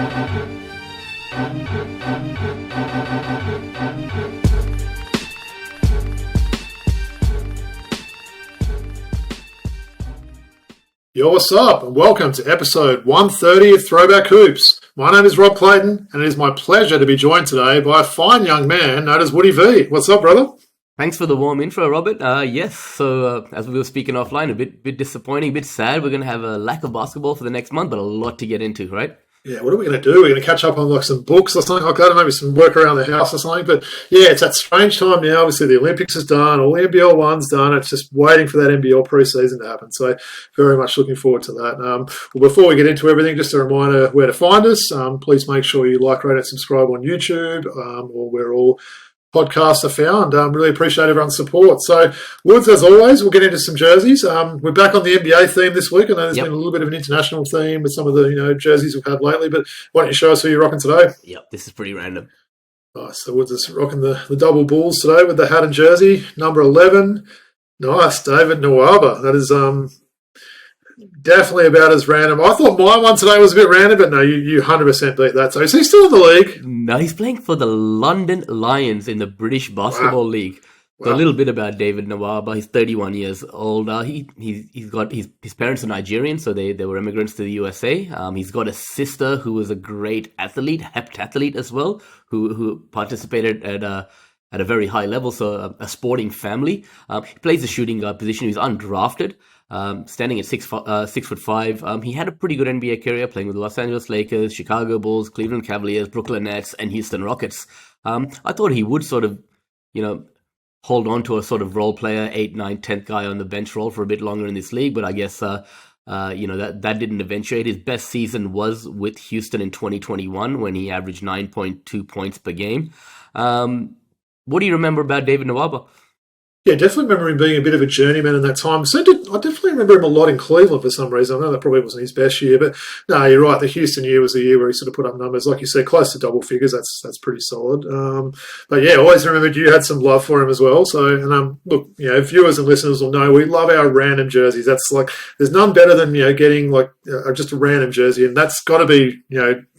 Yo, what's up, and welcome to episode 130 of Throwback Hoops. My name is Rob Clayton, and it is my pleasure to be joined today by a fine young man known as Woody V. What's up, brother? Thanks for the warm intro, Robert. Yes, so as we were speaking offline, a bit disappointing, a bit sad. We're going to have a lack of basketball for the next month, but a lot to get into, right? Yeah, what are we going to do? We're going to catch up on like some books or something like that, maybe some work around the house or something. But yeah, it's that strange time now. Obviously, the Olympics is done, all the NBL1's done. It's just waiting for that NBL preseason to happen. So very much looking forward to that. Well, before we get into everything, just a reminder where to find us. Please make sure you like, rate, and subscribe on YouTube or where all podcasts are found. Really appreciate everyone's support. So, Woods, as always, we'll get into some jerseys. We're back on the NBA theme this week. I know there's been a little bit of an international theme with some of the jerseys we've had lately, but why don't you show us who you're rocking today? Yep, this is pretty random. Nice. So Woods is rocking the double bulls today with the hat and jersey, number 11. Nice, David Nwaba. That is definitely about as random. I thought my one today was a bit random, but no, you 100% beat that. So is he still in the league? No, he's playing for the London Lions in the British Basketball League. Wow. So a little bit about David Nwaba. He's 31 years old. He's got his parents are Nigerian, so they were immigrants to the USA. He's got a sister who was a great athlete, heptathlete as well, who participated at a very high level, so a sporting family. He plays the shooting guard position. He's undrafted. Standing at 6'5", he had a pretty good NBA career playing with the Los Angeles Lakers, Chicago Bulls, Cleveland Cavaliers, Brooklyn Nets, and Houston Rockets. I thought he would sort of, hold on to a sort of role player, 8th, 9th, 10th guy on the bench role for a bit longer in this league, but I guess that didn't eventuate. His best season was with Houston in 2021 when he averaged 9.2 points per game. What do you remember about David Nwaba? Yeah, definitely remember him being a bit of a journeyman in that time. I definitely remember him a lot in Cleveland for some reason. I know that probably wasn't his best year, but no, you're right. The Houston year was the year where he sort of put up numbers, like you said, close to double figures. That's pretty solid. But yeah, always remembered you had some love for him as well. So, and look, viewers and listeners will know we love our random jerseys. That's like there's none better than getting like just a random jersey, and that's got to be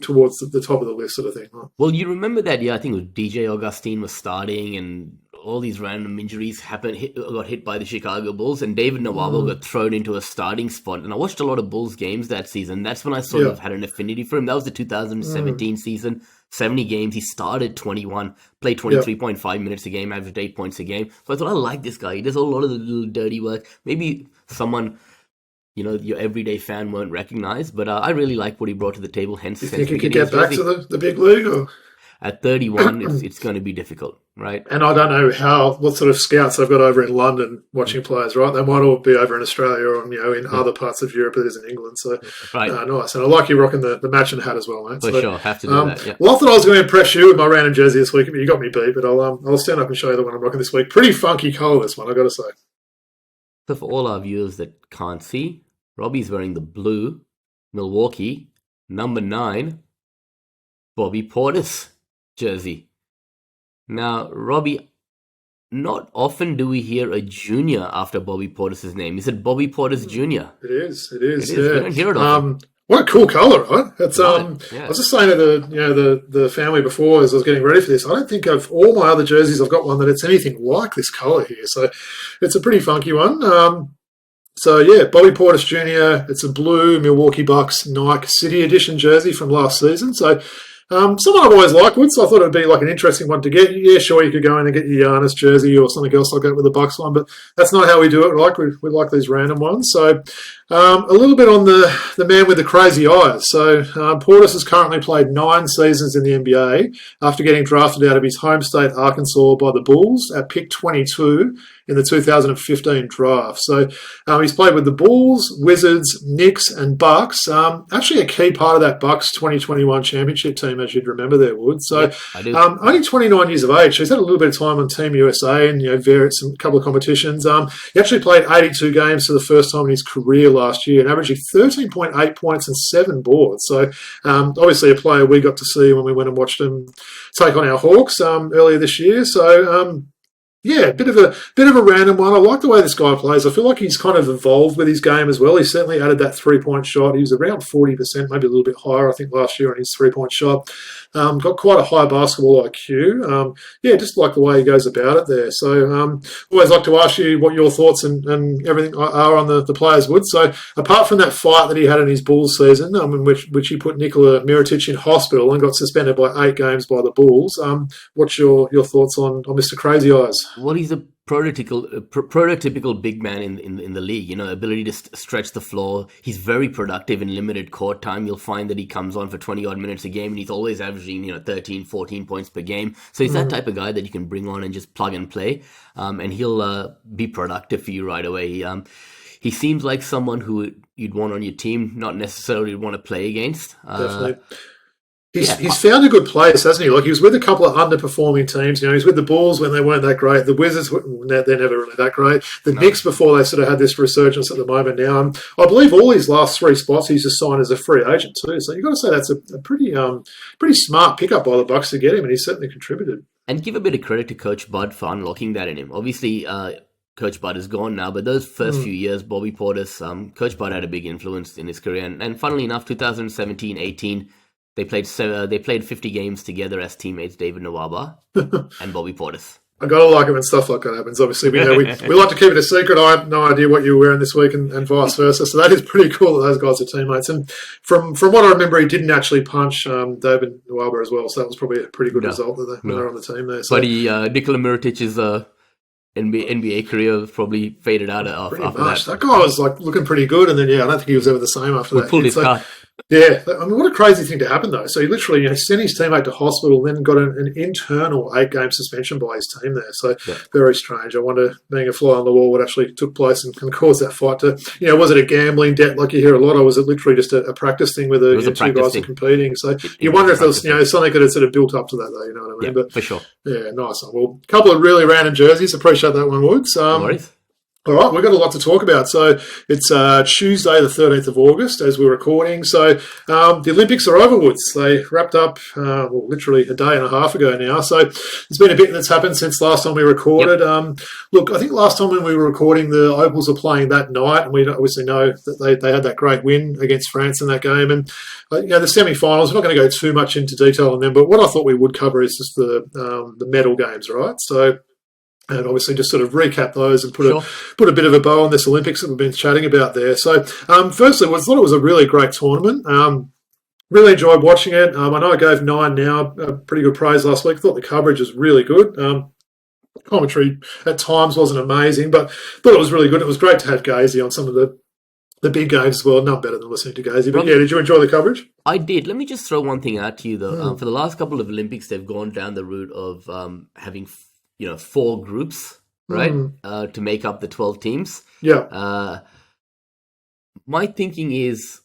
towards the top of the list sort of thing. Right? Well, you remember that year? I think it was DJ Augustine was starting and all these random injuries got hit by the Chicago Bulls, and David Nwaba got thrown into a starting spot. And I watched a lot of Bulls games that season. That's when I sort of had an affinity for him. That was the 2017 season. 70 games. He started 21, played 23.5 minutes a game, averaged 8 points a game. So I thought, I like this guy. He does a lot of the little dirty work. Maybe someone, your everyday fan won't recognize, but I really like what he brought to the table. Hence, you think he could get back to the big league? Or? At 31, it's going to be difficult, right? And I don't know what sort of scouts they've got over in London watching players, right? They might all be over in Australia or in other parts of Europe as in England. So nice. And I like you rocking the matching hat as well, mate. For sure, have to do that. Yeah. Well, I thought I was going to impress you with my random jersey this week. You got me beat, but I'll stand up and show you the one I'm rocking this week. Pretty funky colour, this one, I got to say. So for all our viewers that can't see, Robbie's wearing the blue Milwaukee number 9 Bobby Portis jersey. Now, Robbie, not often do we hear a junior after Bobby Portis' name. Is it Bobby Portis Jr.? It is. Yeah. We don't hear it often. What a cool colour, right? It's I was just saying to the family before as I was getting ready for this, I don't think of all my other jerseys I've got one that it's anything like this colour here. So it's a pretty funky one. So yeah, Bobby Portis Jr. It's a blue Milwaukee Bucks Nike City Edition jersey from last season. So someone I've always liked, Wood, so I thought it would be like an interesting one to get. Yeah, sure, you could go in and get your Giannis jersey or something else like that with the Bucks one, but that's not how we do it. Like we like these random ones. So a little bit on the man with the crazy eyes. So Portis has currently played 9 seasons in the NBA after getting drafted out of his home state, Arkansas, by the Bulls at pick 22 in the 2015 draft. So he's played with the Bulls, Wizards, Knicks, and Bucks. Actually a key part of that Bucks 2021 championship team, as you'd remember there, Wood. So only 29 years of age. So he's had a little bit of time on Team USA and a couple of competitions. He actually played 82 games for the first time in his career last year and averaging 13.8 points and 7 boards. So obviously a player we got to see when we went and watched him take on our Hawks earlier this year. So Yeah, bit of a random one. I like the way this guy plays. I feel like he's kind of evolved with his game as well. He certainly added that 3-point shot. He was around 40%, maybe a little bit higher, I think, last year on his 3-point shot. Got quite a high basketball IQ. Just like the way he goes about it there. So always like to ask you what your thoughts and everything are on the players, Wood. So apart from that fight that he had in his Bulls season, in which he put Nikola Mirotic in hospital and got suspended by 8 games by the Bulls, what's your thoughts on Mr. Crazy Eyes? Well, he's a prototypical big man in the league. Ability to stretch the floor. He's very productive in limited court time. You'll find that he comes on for 20 odd minutes a game, and he's always averaging 13, 14 points per game. So he's that type of guy that you can bring on and just plug and play, and he'll be productive for you right away. He seems like someone who you'd want on your team, not necessarily want to play against. Definitely. He's found a good place, hasn't he? Like, he was with a couple of underperforming teams. He was with the Bulls when they weren't that great. The Wizards, they're never really that great. The Knicks, before they sort of had this resurgence at the moment now. I believe all his last 3 spots he's just signed as a free agent too. So you've got to say that's a pretty smart pickup by the Bucks to get him, and he's certainly contributed. And give a bit of credit to Coach Bud for unlocking that in him. Obviously, Coach Bud is gone now, but those first few years, Bobby Portis, Coach Bud had a big influence in his career. And funnily enough, 2017-18, they played 50 games together as teammates, David Nwaba and Bobby Portis. I gotta like it when stuff like that happens. Obviously, we like to keep it a secret. I have no idea what you were wearing this week, and vice versa. So that is pretty cool that those guys are teammates. And from what I remember, he didn't actually punch David Nwaba as well. So that was probably a pretty good result that when they're on the team there. So. But Nikola Mirotic's NBA career probably faded out after that. That guy was like looking pretty good, and then I don't think he was ever the same after that. Pulled his cut. Yeah, I mean, what a crazy thing to happen though. So he literally sent his teammate to hospital, and then got an internal 8-game suspension by his team there. So very strange. I wonder, being a fly on the wall, what actually took place and caused that fight to, was it a gambling debt like you hear a lot, or was it literally just a practice thing where the two guys are competing? So you wonder if there was something that had sort of built up to that though. You know what I mean? Yeah, but, for sure. Yeah, nice one. Well, a couple of really random jerseys. Appreciate that one, Woods. No worries. All right, we've got a lot to talk about. So it's Tuesday, the 13th of August, as we're recording. So the Olympics are over, Woods. They wrapped up literally a day and a half ago now. So there's been a bit that's happened since last time we recorded. Yep. Look, I think last time when we were recording, the Opals were playing that night, and we obviously know that they had that great win against France in that game. And the semi-finals, we're not going to go too much into detail on them, but what I thought we would cover is just the medal games, right? So. And obviously just sort of recap those and put a bit of a bow on this Olympics that we've been chatting about there. So firstly, I thought it was a really great tournament. Really enjoyed watching it. I know I gave 9 now, pretty good praise last week. Thought the coverage was really good. Commentary at times wasn't amazing, but thought it was really good. It was great to have Gazy on some of the big games as well. None better than listening to Gazy. But did you enjoy the coverage? I did. Let me just throw one thing out to you though. For the last couple of Olympics, they've gone down the route of having 4 groups, right, to make up the 12 teams. Yeah. My thinking is,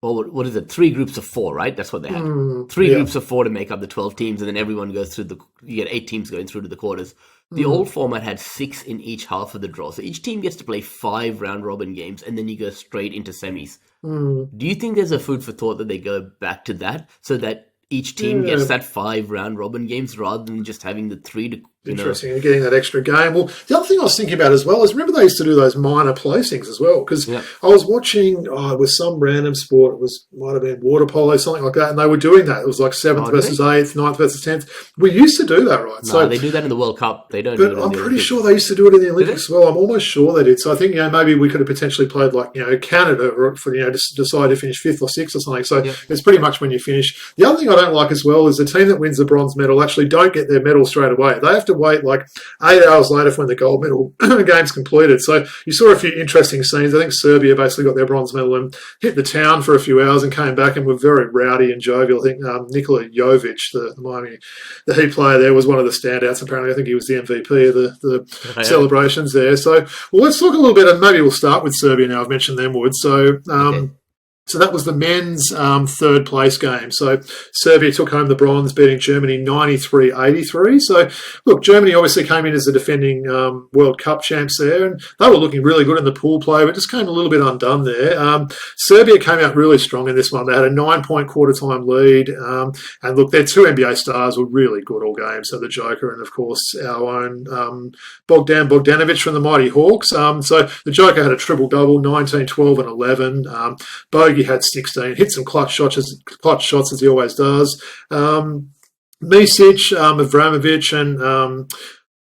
what is it? 3 groups of 4, right? That's what they had. 3 groups of 4 to make up the 12 teams, and then everyone goes through you get 8 teams going through to the quarters. The old format had 6 in each half of the draw. So each team gets to play 5 round-robin games, and then you go straight into semis. Do you think there's a food for thought that they go back to that, so that each team gets that 5 round-robin games rather than just having the 3 to... Interesting, and getting that extra game. Well, the other thing I was thinking about as well is, remember they used to do those minor placings as well, because I was watching, it was some random sport, might have been water polo, something like that, and they were doing that. It was like 7th versus 8th, 9th versus 10th. We used to do that, right? No, so they do that in the World Cup. They don't do it in the Olympics. I'm pretty sure they used to do it in the Olympics as well. I'm almost sure they did. So I think, maybe we could have potentially played like, Canada for, to decide to finish 5th or 6th or something. So it's pretty much when you finish. The other thing I don't like as well is the team that wins the bronze medal actually don't get their medal straight away. They have to wait like 8 hours later for when the gold medal game's completed. So you saw a few interesting scenes. I think Serbia basically got their bronze medal and hit the town for a few hours and came back and were very rowdy and jovial. I think Nikola Jovic, the Miami, the Heat player there, was one of the standouts. Apparently, I think he was the MVP of the celebrations there. So, well, let's talk a little bit, and maybe we'll start with Serbia now. I've mentioned them, Wood. So, So that was the men's third place game. So Serbia took home the bronze, beating Germany 93-83. So, look, Germany obviously came in as the defending World Cup champs there, and they were looking really good in the pool play, but just came a little bit undone there. Serbia came out really strong in this one. They had a 9-point quarter-time lead. And, look, their two NBA stars were really good all game. So the Joker and, of course, our own Bogdan Bogdanovic from the Mighty Hawks. So the Joker had a triple-double, 19, 12, and 11. Bogey had 16, hit some clutch shots as he always does. Misic, Avramovic, and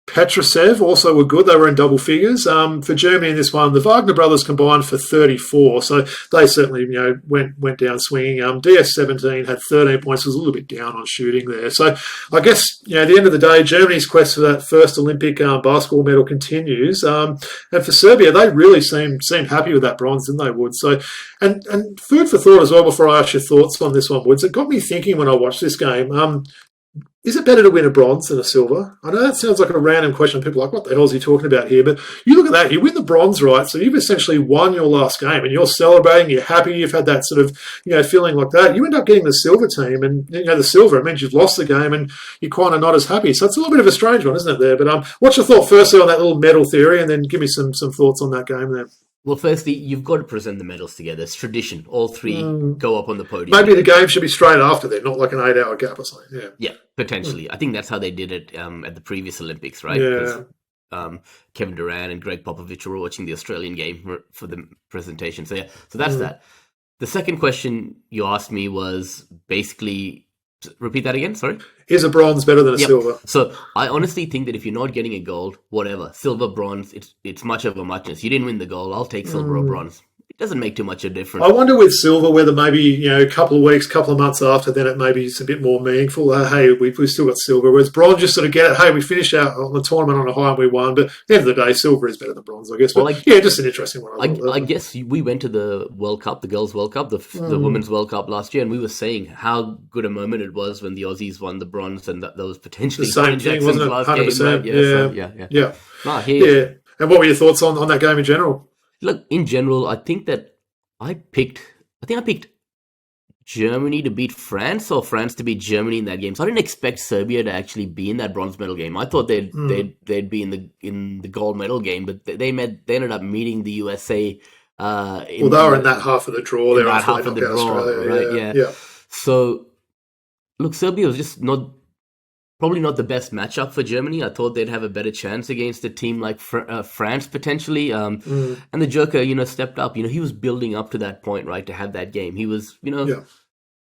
Petrosev also were good. They were in double figures. For Germany in this one, the Wagner brothers combined for 34, so they certainly went down swinging. DS17 had 13 points, was a little bit down on shooting there. So I guess at the end of the day, Germany's quest for that first Olympic basketball medal continues. And for Serbia, they really seemed happy with that bronze, didn't they, Woods? So and food for thought as well. Before I ask your thoughts on this one, Woods, it got me thinking when I watched this game. Is it better to win a bronze than a silver? I know that sounds like a random question. People are like, what the hell is he talking about here? But you look at that, you win the bronze, right? So you've essentially won your last game and you're celebrating, you're happy, you've had that sort of, feeling like that. You end up getting the silver team and, the silver, it means you've lost the game and you're kind of not as happy. So it's a little bit of a strange one, isn't it, there? But what's your thought firstly on that little medal theory and then give me some thoughts on that game there? Well, firstly, you've got to present the medals together. It's tradition. All three go up on the podium. Maybe the game should be straight after then, not like an 8-hour gap or something. Yeah, potentially. I think that's how they did it at the previous Olympics, right? Yeah. Kevin Durant and Greg Popovich were watching the Australian game for the presentation. So that's that. The second question you asked me was basically... Repeat that again, sorry? Is a bronze better than a silver? So I honestly think that if you're not getting a gold, whatever, silver, bronze, it's much of a muchness. You didn't win the gold, I'll take silver or bronze. It doesn't make too much of a difference. I wonder with silver whether maybe, a couple of weeks, couple of months after, then it maybe it's a bit more meaningful. Hey, we've still got silver. Whereas bronze, just sort of get it, hey, we finished out on the tournament on a high and we won. But at the end of the day, silver is better than bronze, I guess. But just an interesting one. I guess we went to the World Cup, the Girls' World Cup, the Women's World Cup last year, and we were saying how good a moment it was when the Aussies won the bronze and that was potentially the same thing, wasn't it? 100%. Game, right? Yeah. And what were your thoughts on that game in general? Look, in general, I think I picked Germany to beat France or France to beat Germany in that game. So I didn't expect Serbia to actually be in that bronze medal game. I thought they'd be in the gold medal game, but they ended up meeting the USA. They were in that half of the draw. They were half of the draw, right? Yeah. So look, Serbia was just probably not the best matchup for Germany. I thought they'd have a better chance against a team like France potentially. And the Joker, stepped up. He was building up to that point, right, to have that game. He was,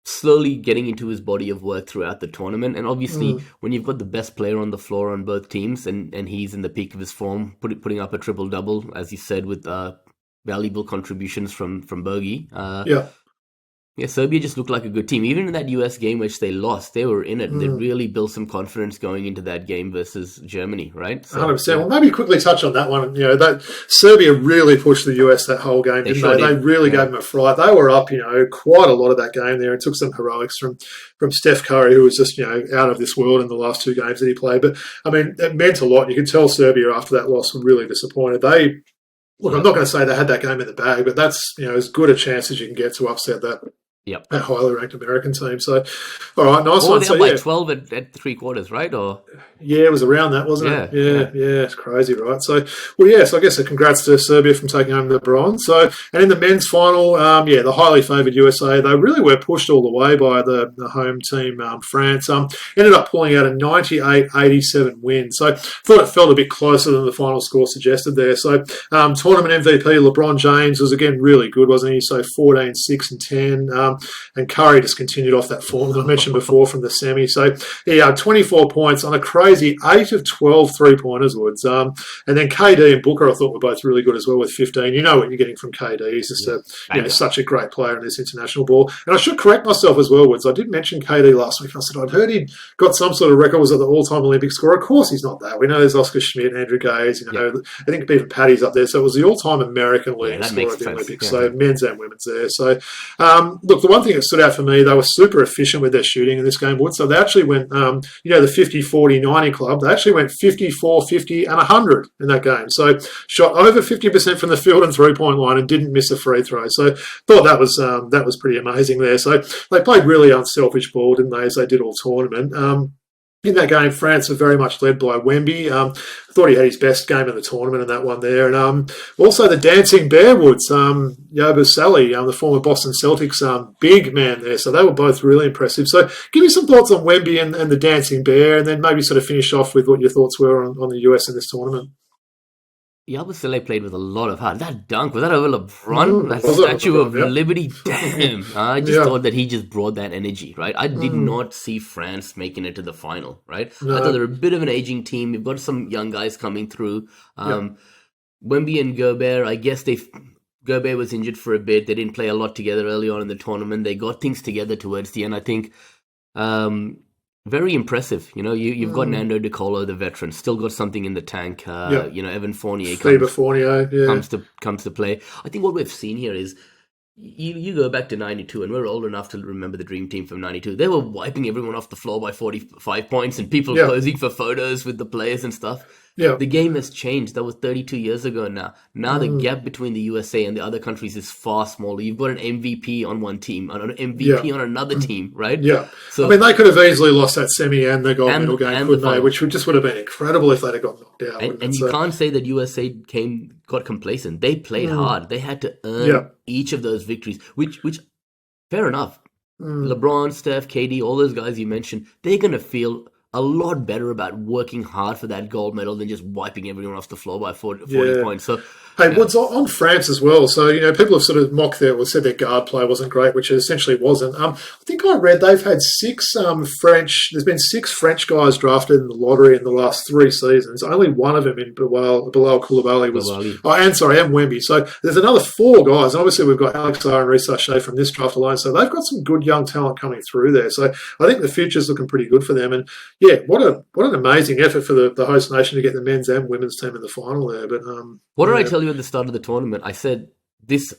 slowly getting into his body of work throughout the tournament. And obviously, when you've got the best player on the floor on both teams and he's in the peak of his form, putting up a triple-double, as you said, with valuable contributions from Bogey. Serbia just looked like a good team. Even in that US game, which they lost, they were in it. They really built some confidence going into that game versus Germany, right? So, 100%. Well, maybe quickly touch on that one. That Serbia really pushed the US that whole game, didn't they? They really gave them a fright. They were up, quite a lot of that game there. It took some heroics from Steph Curry, who was just, out of this world in the last two games that he played. But, it meant a lot. You could tell Serbia after that loss were really disappointed. Look, I'm not going to say they had that game in the bag, but that's, as good a chance as you can get to upset that highly ranked American team. So, all right, nice one. So, by 12 at 3/4, right? Or it was around that, wasn't it? Yeah, it's crazy, right? So, so I guess a congrats to Serbia from taking home the bronze. So, and in the men's final, the highly favoured USA, they really were pushed all the way by the home team, France. Ended up pulling out a 98-87 win. So, thought it felt a bit closer than the final score suggested there. So, tournament MVP LeBron James was again really good, wasn't he? So, 14, 6, and 10. And Curry just continued off that form that I mentioned before from the semi. So, 24 points on a crazy 8 of 12 three-pointers, Woods. And then KD and Booker I thought were both really good as well with 15. You know what you're getting from KD. He's just such a great player in this international ball. And I should correct myself as well, Woods. I did mention KD last week. I said I'd heard he'd got some sort of record, was at the all-time Olympic scorer. Of course he's not that. We know there's Oscar Schmidt, Andrew Gaze. I think even Paddy's up there. So it was the all-time American leading scorer at the Olympics. So men's and women's there. So, look, the one thing that stood out for me, they were super efficient with their shooting in this game, Wood. So they actually went, the 50, 40, 90 club, they actually went 54, 50 and 100 in that game. So shot over 50% from the field and three-point line and didn't miss a free throw. So thought that was pretty amazing there. So they played really unselfish ball, didn't they, as they did all tournament. In that game, France were very much led by Wemby. I thought he had his best game of the tournament in that one there. And also the Dancing Bearwoods, Nwaba Sally, the former Boston Celtics big man there. So they were both really impressive. So give me some thoughts on Wemby and the Dancing Bear, and then maybe sort of finish off with what your thoughts were on the US in this tournament. Nwaba played with a lot of heart. That dunk, was that over LeBron? That Statue of Liberty? Damn. I just thought that he just brought that energy, right? I did not see France making it to the final, right? No. I thought they're a bit of an aging team. We've got some young guys coming through. Wemby and Gobert, I guess Gobert was injured for a bit. They didn't play a lot together early on in the tournament. They got things together towards the end, I think. Very impressive. You've got Nando De Colo, the veteran, still got something in the tank. Evan Fournier comes to play. I think what we've seen here is you go back to 92, and we're old enough to remember the Dream Team from 92. They were wiping everyone off the floor by 45 points and people posing for photos with the players and stuff. Yeah. The game has changed. That was 32 years ago now. Now the gap between the USA and the other countries is far smaller. You've got an MVP on one team and an MVP on another team, right? Yeah. So, they could have easily lost that semi and the gold medal game, couldn't they? Which just would have been incredible if they'd have got knocked out. And you can't say that USA got complacent. They played hard. They had to earn each of those victories, which fair enough. LeBron, Steph, KD, all those guys you mentioned, they're going to feel a lot better about working hard for that gold medal than just wiping everyone off the floor by 40 points. So, Woods, on France as well. So, people have sort of mocked said their guard play wasn't great, which it essentially wasn't. I think I read they've had there's been 6 French guys drafted in the lottery in the last 3 seasons. Only one of them in Bilal Koulibaly and Wemby. So there's another 4 guys. And obviously we've got Alex Sarr and Risa Shea from this draft alone. So they've got some good young talent coming through there. So I think the future's looking pretty good for them. And what an amazing effort for the host nation to get the men's and women's team in the final there. But what did I tell you at the start of the tournament? I said this,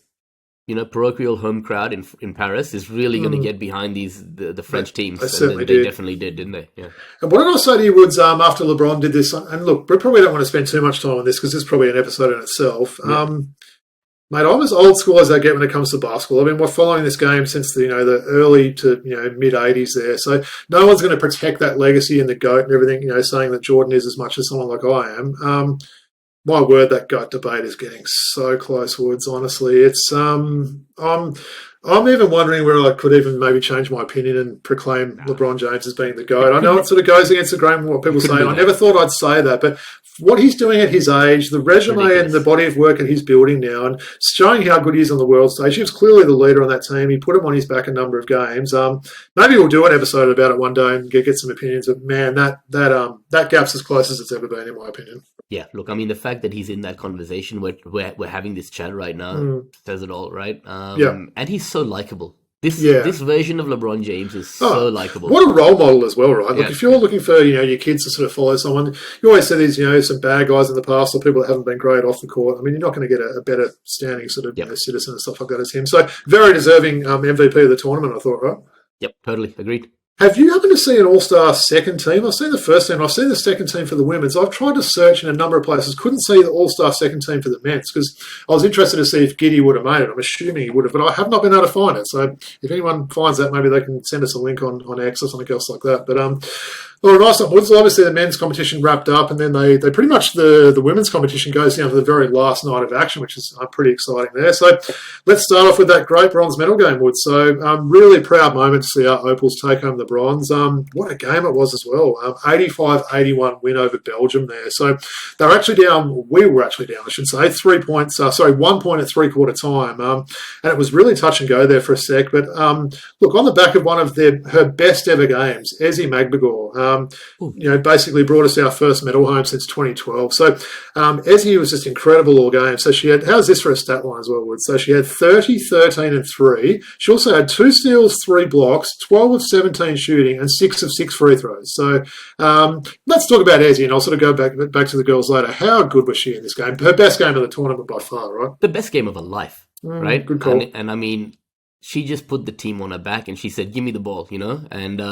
parochial home crowd in Paris is really going to get behind the French teams. They definitely did, didn't they? Yeah. And what did I say to you, Woods, after LeBron did this? And look, we probably don't want to spend too much time on this because this is probably an episode in itself. Yeah. Mate, I'm as old school as I get when it comes to basketball. We're following this game since the early to mid '80s there. So no one's going to protect that legacy and the GOAT and everything. Saying that Jordan is as much as someone like I am. My word, that GOAT debate is getting so close, Woods. Honestly, it's I'm even wondering where I could even maybe change my opinion and proclaim LeBron James as being the GOAT. I know it sort of goes against the grain of what people say. I never thought I'd say that, but what he's doing at his age, the resume and the body of work that he's building now, and showing how good he is on the world stage. He was clearly the leader on that team. He put him on his back a number of games. Maybe we'll do an episode about it one day and get some opinions. But man, that gap's as close as it's ever been, in my opinion. Yeah, look, the fact that he's in that conversation, we're having this chat right now, says it all, right? And he's so likable. This version of LeBron James is so likable. What a role model as well, right? Look, if you're looking for your kids to sort of follow someone, you always say there's some bad guys in the past or people that haven't been great off the court. You're not going to get a better standing sort of citizen and stuff like that as him. So very deserving MVP of the tournament, I thought, right? Yep, totally agreed. Have you happened to see an all-star second team? I've seen the first team. I've seen the second team for the women's. I've tried to search in a number of places. Couldn't see the all-star second team for the men's because I was interested to see if Giddy would have made it. I'm assuming he would have, but I have not been able to find it. So if anyone finds that, maybe they can send us a link on X or something else like that. But well, nice one. Well, obviously the men's competition wrapped up, and then they pretty much the women's competition goes down to the very last night of action, which is pretty exciting there. So let's start off with that great bronze medal game, Wood. So really proud moment to see our Opals take home the bronze. What a game it was as well. 85-81 win over Belgium there. So they were actually down. We were actually down, I should say, 3 points. 1 point at three-quarter time, and it was really touch and go there for a sec. But look, on the back of one of her best ever games, Ezi Magbagor. Basically brought us our first medal home since 2012. So Ezi was just incredible all game. So she had, how's this for a stat line as well, Wood? So she had 30, 13 and 3. She also had 2 steals, 3 blocks, 12 of 17 shooting and 6 of 6 free throws. So let's talk about Ezi, and I'll sort of go back to the girls later. How good was she in this game? Her best game of the tournament by far, right? The best game of her life, right? Good call. And she just put the team on her back and she said, "Give me the ball," and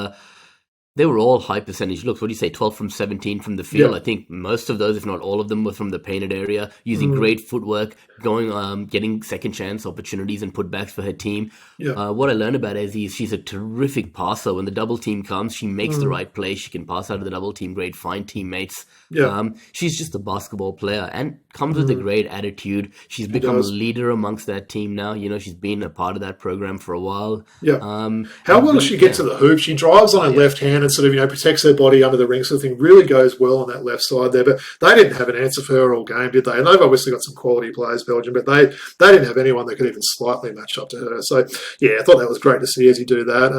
they were all high percentage looks. What do you say? 12 from 17 from the field. Yeah. I think most of those, if not all of them, were from the painted area, using great footwork, getting second chance opportunities and putbacks for her team. Yeah. What I learned about Ezzy is she's a terrific passer. When the double team comes, she makes the right play. She can pass out of the double team, great, find teammates. Yeah. She's just a basketball player and comes with a great attitude. She's become a leader amongst that team now. She's been a part of that program for a while. Yeah. How well does she get to the hoop? She drives on her left hand and sort of, protects her body under the ring, sort of thing. Really goes well on that left side there. But they didn't have an answer for her all game, did they? And they've obviously got some quality players, Belgium, but they didn't have anyone that could even slightly match up to her. So, yeah, I thought that was great to see Ezzy do that.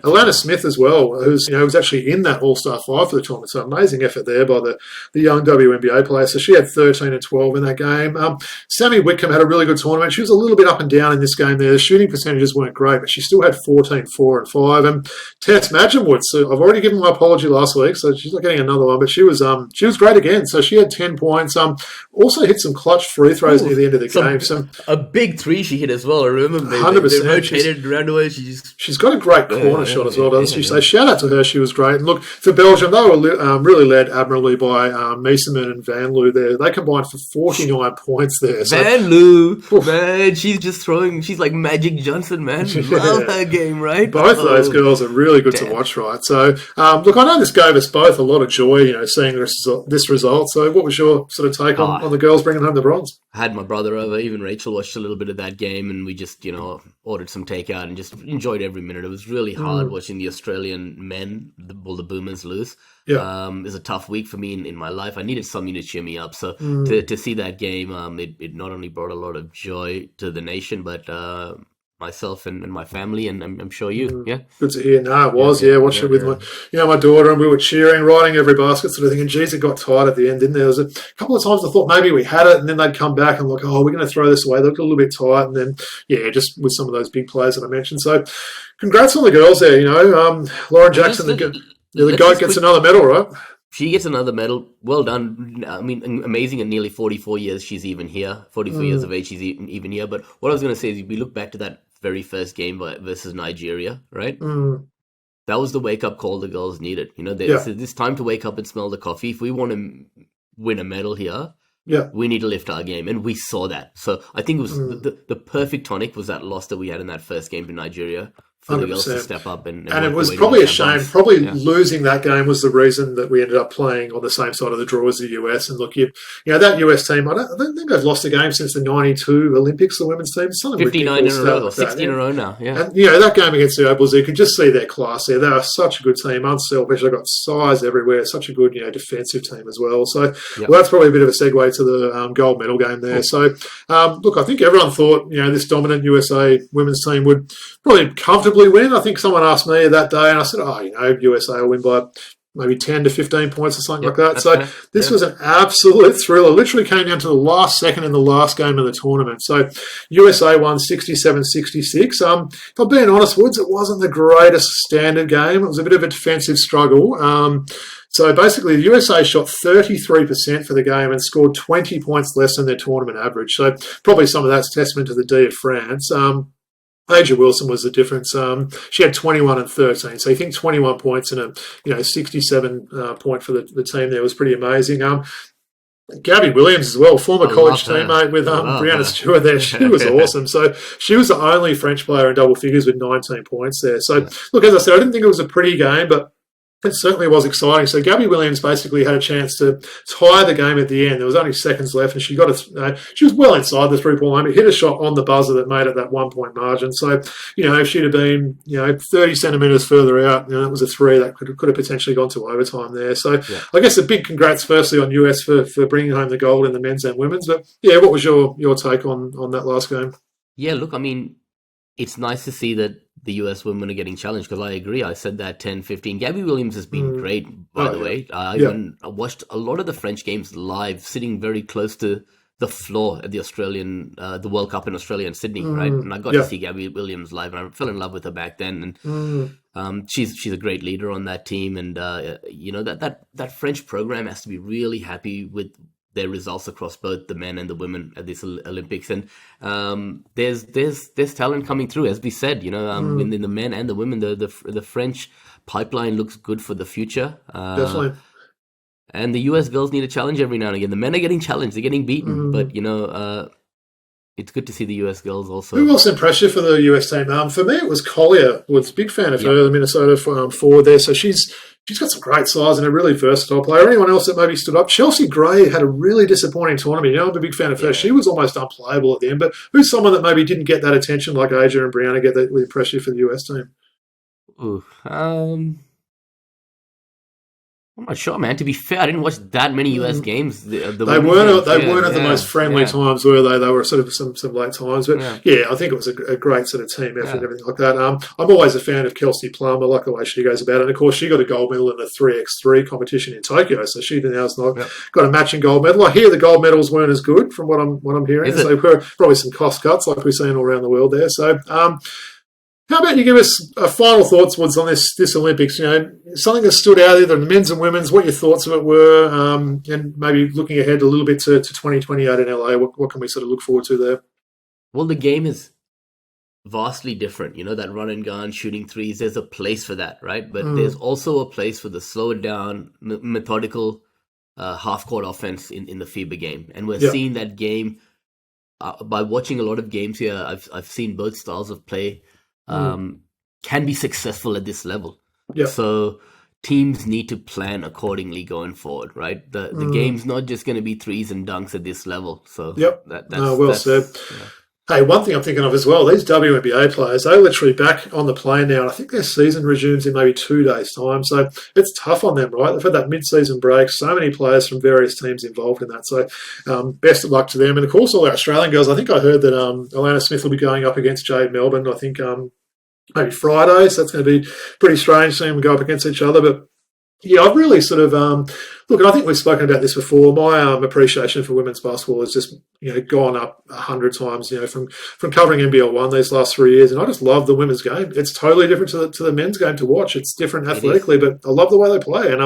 Alana Smith as well, who's, was actually in that All-Star 5 for the tournament. So amazing effort there by the young WNBA player. So she had 13 and 12 in that game. Sammy Whitcomb had a really good tournament. She was a little bit up and down in this game there. The shooting percentages weren't great, but she still had 14, 4 and 5. And Tess Madgenwood, so I've already given my apology last week, so she's not getting another one, but she was great again. So she had 10 points. Also hit some clutch free throws near the end of the game. So a big three she hit as well. I remember 100%. They rotated around the way. She's got a great corner shot as well, doesn't she? So shout out to her. She was great. And look, for Belgium, they were really led admirably by Mieseman and Van Loo there. They combined for 49 points there. So, Van Loo, man, she's just throwing. She's like Magic Johnson, man. Love her game, right? Both of those girls are really good to watch, right? So, look, I know this gave us both a lot of joy, seeing this result. So, what was your sort of take on the girls bringing home the bronze? I had my brother over. Even Rachel watched a little bit of that game, and we just, ordered some takeout and just enjoyed every minute. It was really hard watching the Australian men, the Boomers, lose. Yeah. It was a tough week for me in my life. I needed something to cheer me up. So to see that game, it not only brought a lot of joy to the nation, but myself and my family, and I'm sure you. Yeah, good to hear. No, it was. Watched it with my daughter, and we were cheering, riding every basket, sort of thing. And geez, it got tight at the end, didn't there? There was a couple of times I thought maybe we had it, and then they'd come back and look, we're going to throw this away. They looked a little bit tight, and then just with some of those big players that I mentioned. So, congrats on the girls there. Lauren Jackson, the GOAT, gets another medal, right? She gets another medal. Well done. I mean, amazing. At nearly 44 years, she's even here. 44 years of age, she's even here. But what I was going to say is, if we look back to that very first game versus Nigeria, right? That was the wake-up call the girls needed. It's time to wake up and smell the coffee. If we want to win a medal here, we need to lift our game. And we saw that. So I think it was the perfect tonic was that loss that we had in that first game to Nigeria. For the girls to step up and it was probably a shame. Probably losing that game was the reason that we ended up playing on the same side of the draw as the US. And look, that US team, I don't think they've lost a game since the '92 Olympics. The women's team, 59 in a row, or 60 in a row now. Yeah, and that game against the Opals, you could just see their class there. They are such a good team, unselfish. They've got size everywhere. Such a good, defensive team as well. So, that's probably a bit of a segue to the gold medal game there. So, look, I think everyone thought this dominant USA women's team would probably comfortably win. I think someone asked me that day, and I said, USA will win by maybe 10 to 15 points or something like that. So this was an absolute thriller. Literally came down to the last second in the last game of the tournament. So USA won 67-66. If I'm being honest, Woods, it wasn't the greatest standard game. It was a bit of a defensive struggle. So basically, the USA shot 33% for the game and scored 20 points less than their tournament average. So probably some of that's testament to the D of France. Aja Wilson was the difference. She had 21 and 13. So you think 21 points and a 67 point for the team there was pretty amazing. Gabby Williams as well, former college teammate with Brianna Stewart there. She was awesome. So she was the only French player in double figures with 19 points there. So look, as I said, I didn't think it was a pretty game, but it certainly was exciting. So Gabby Williams basically had a chance to tie the game at the end. There was only seconds left, and she got she was well inside the three-point line, but hit a shot on the buzzer that made it that 1 point margin. So, if she'd have been, 30 centimetres further out, that was a three that could have potentially gone to overtime there. So I guess a big congrats firstly on US for bringing home the gold in the men's and women's. But what was your take on that last game? Yeah, look, I mean, it's nice to see that the US women are getting challenged, because I agree. I said that 10-15. Gabby Williams has been great, by the way. I watched a lot of the French games live, sitting very close to the floor at the the World Cup in Australia and Sydney, right? And I got to see Gabby Williams live, and I fell in love with her back then. And she's a great leader on that team, and that French program has to be really happy with their results across both the men and the women at this Olympics. And there's talent coming through, as we said. In the men and the women, the French pipeline looks good for the future. Definitely. And the US girls need a challenge every now and again. The men are getting challenged; they're getting beaten, but it's good to see the US girls also. Who else impressed you for the US team? For me, it was Collier. I was a big fan of her, the Minnesota forward there. So she's got some great size and a really versatile player. Anyone else that maybe stood up? Chelsea Gray had a really disappointing tournament. I'm a big fan of her. She was almost unplayable at the end. But who's someone that maybe didn't get that attention like Asia and Brianna get that impressed you for the US team? Ooh, I'm not sure, man. To be fair, I didn't watch that many US games. They weren't at the most friendly times, were they? They were sort of some late times. But I think it was a great sort of team effort and everything like that. I'm always a fan of Kelsey Plum. I like the way she goes about it. And of course, she got a gold medal in the 3x3 competition in Tokyo. So she now has got a matching gold medal. I hear the gold medals weren't as good from what I'm hearing. So probably some cost cuts like we're seeing all around the world there. So how about you give us final thoughts, Woods, on this Olympics? Something that stood out either in the men's and women's, what your thoughts of it were, and maybe looking ahead a little bit to 2028 in LA. What can we sort of look forward to there? Well, the game is vastly different. That run and gun, shooting threes, there's a place for that, right? But there's also a place for the slowed down, methodical half-court offense in the FIBA game. And we're seeing that game by watching a lot of games here. I've seen both styles of play can be successful at this level. So teams need to plan accordingly going forward, right? The game's not just going to be threes and dunks at this level. So that's said. Hey, one thing I'm thinking of as well, these WNBA players, they're literally back on the plane now. And I think their season resumes in maybe 2 days' time. So it's tough on them, right? They've had that mid-season break. So many players from various teams involved in that. So best of luck to them. And, of course, all our Australian girls. I think I heard that Alana Smith will be going up against Jade Melbourne, I think, maybe Friday. So that's going to be pretty strange seeing them go up against each other. But I've really sort of look, and I think we've spoken about this before. My appreciation for women's basketball has just gone up 100 times. From covering NBL1 these last 3 years, and I just love the women's game. It's totally different to the men's game to watch. It's different athletically, but I love the way they play, and